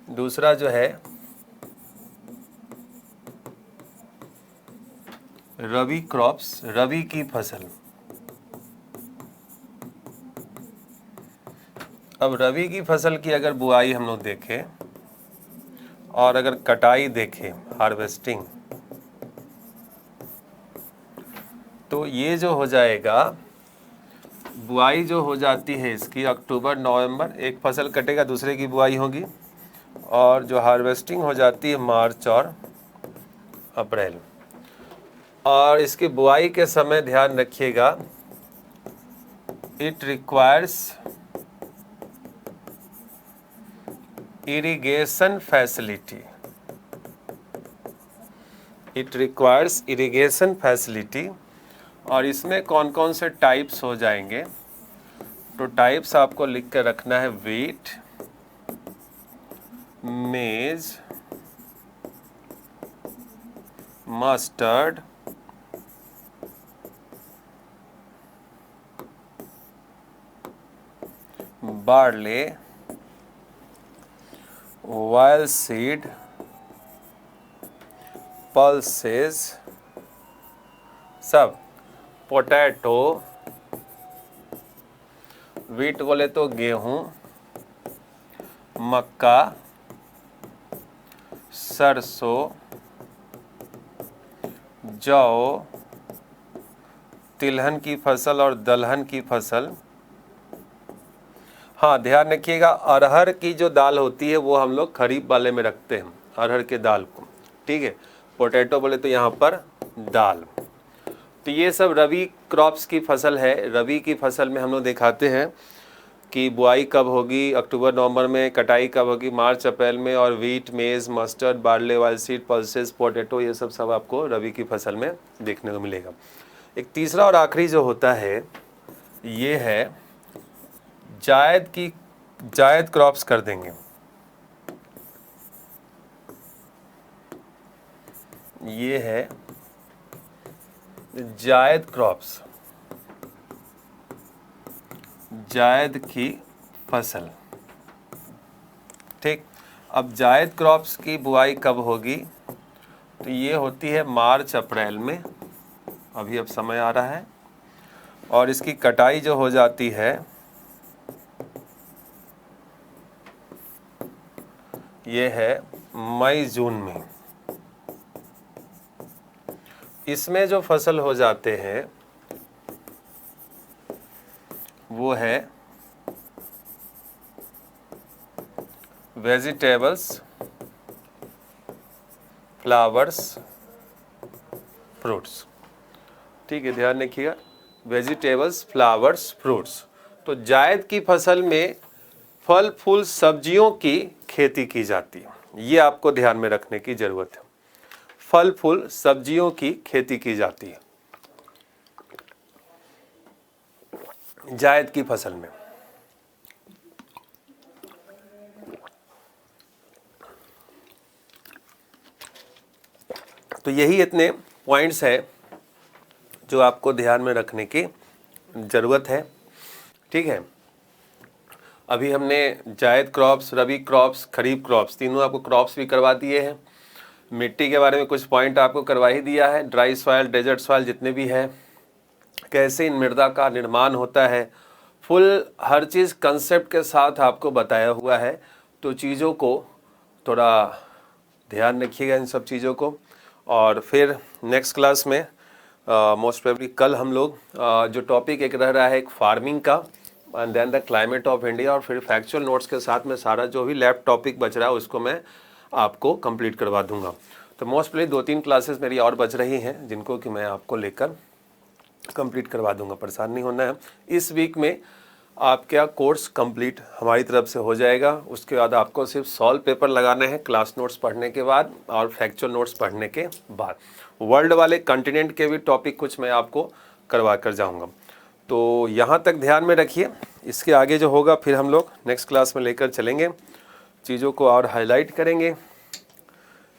दूसरा जो है रबी क्रॉप्स, रबी की फसल। अब रबी की फसल की अगर बुआई हम लोग देखें और अगर कटाई देखें, हार्वेस्टिंग, तो ये जो हो जाएगा, बुआई जो हो जाती है इसकी अक्टूबर नवंबर, एक फसल कटेगा दूसरे की बुआई होगी, और जो हार्वेस्टिंग हो जाती है मार्च और अप्रैल। और इसकी बुआई के समय ध्यान रखिएगा, it requires irrigation facility, it requires irrigation facility. और इसमें कौन कौन से टाइप्स हो जाएंगे, तो टाइप्स आपको लिख कर रखना है, wheat, maize, mustard, barley, oil seed, pulses, सब, पोटैटो, वीट बोले तो गेहूं, मक्का, सरसों, जौ, तिलहन की फसल और दलहन की फसल। हाँ, ध्यान रखिएगा, अरहर की जो दाल होती है वो हम लोग खरीफ वाले में रखते हैं, अरहर के दाल को, ठीक है। पोटैटो बोले तो यहाँ पर दाल। तो ये सब रबी क्रॉप्स की फसल है। रबी की फसल में हम लोग दिखाते हैं कि बुआई कब होगी, अक्टूबर नवंबर में, कटाई कब होगी, मार्च अप्रैल में, और wheat, maize, mustard, barley, while seed, pulses, potato, ये सब आपको रबी की फसल में देखने को मिलेगा। एक तीसरा और आखिरी जो होता है ये है जायद क्रॉप्स कर देंगे। ये है जायद क्रॉप्स, जायद की फसल, ठीक। अब जायद क्रॉप्स की बुआई कब होगी, तो ये होती है मार्च अप्रैल में, अभी अब समय आ रहा है। और इसकी कटाई जो हो जाती है ये है मई जून में। इसमें जो फसल हो जाते हैं वो है वेजिटेबल्स, फ्लावर्स, फ्रूट्स, ठीक है, ध्यान रखिएगा, वेजिटेबल्स, फ्लावर्स, फ्रूट्स। तो जायद की फसल में फल फूल सब्जियों की खेती की जाती है, ये आपको ध्यान में रखने की जरूरत है। फल फूल सब्जियों की खेती की जाती है जायद की फसल में। तो यही इतने पॉइंट्स है जो आपको ध्यान में रखने की ज़रूरत है, ठीक है। अभी हमने जायद क्रॉप्स, रबी क्रॉप्स, खरीफ क्रॉप्स, तीनों आपको क्रॉप्स भी करवा दिए हैं। मिट्टी के बारे में कुछ पॉइंट आपको करवा ही दिया है, ड्राई सॉइल, डेजर्ट सॉइल जितने भी है, कैसे इन मृदा का निर्माण होता है, फुल हर चीज़ कंसेप्ट के साथ आपको बताया हुआ है। तो चीज़ों को थोड़ा ध्यान रखिएगा, इन सब चीज़ों को। और फिर नेक्स्ट क्लास में मोस्ट प्रोबेबली कल हम लोग जो टॉपिक एक रह रहा है एक फार्मिंग का, and then the climate of India, और फिर फैक्चुअल नोट्स के साथ में सारा जो भी लैब टॉपिक बच रहा है उसको मैं आपको कंप्लीट करवा दूंगा। तो मोस्ट प्रोबेबली 2-3 क्लासेस मेरी और बच रही हैं जिनको कि मैं आपको लेकर कंप्लीट करवा दूंगा, परेशान नहीं होना है। इस वीक में आपका कोर्स कंप्लीट हमारी तरफ से हो जाएगा। उसके बाद आपको सिर्फ सॉल्व पेपर लगाने हैं क्लास नोट्स पढ़ने के बाद और फैक्चुअल नोट्स पढ़ने के बाद। वर्ल्ड वाले कॉन्टिनेंट के भी टॉपिक कुछ मैं आपको करवा कर जाऊंगा। तो यहाँ तक ध्यान में रखिए, इसके आगे जो होगा फिर हम लोग नेक्स्ट क्लास में लेकर चलेंगे, चीज़ों को और हाईलाइट करेंगे,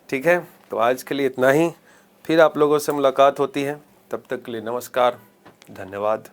ठीक है। तो आज के लिए इतना ही, फिर आप लोगों से मुलाकात होती है, तब तक के लिए नमस्कार, धन्यवाद।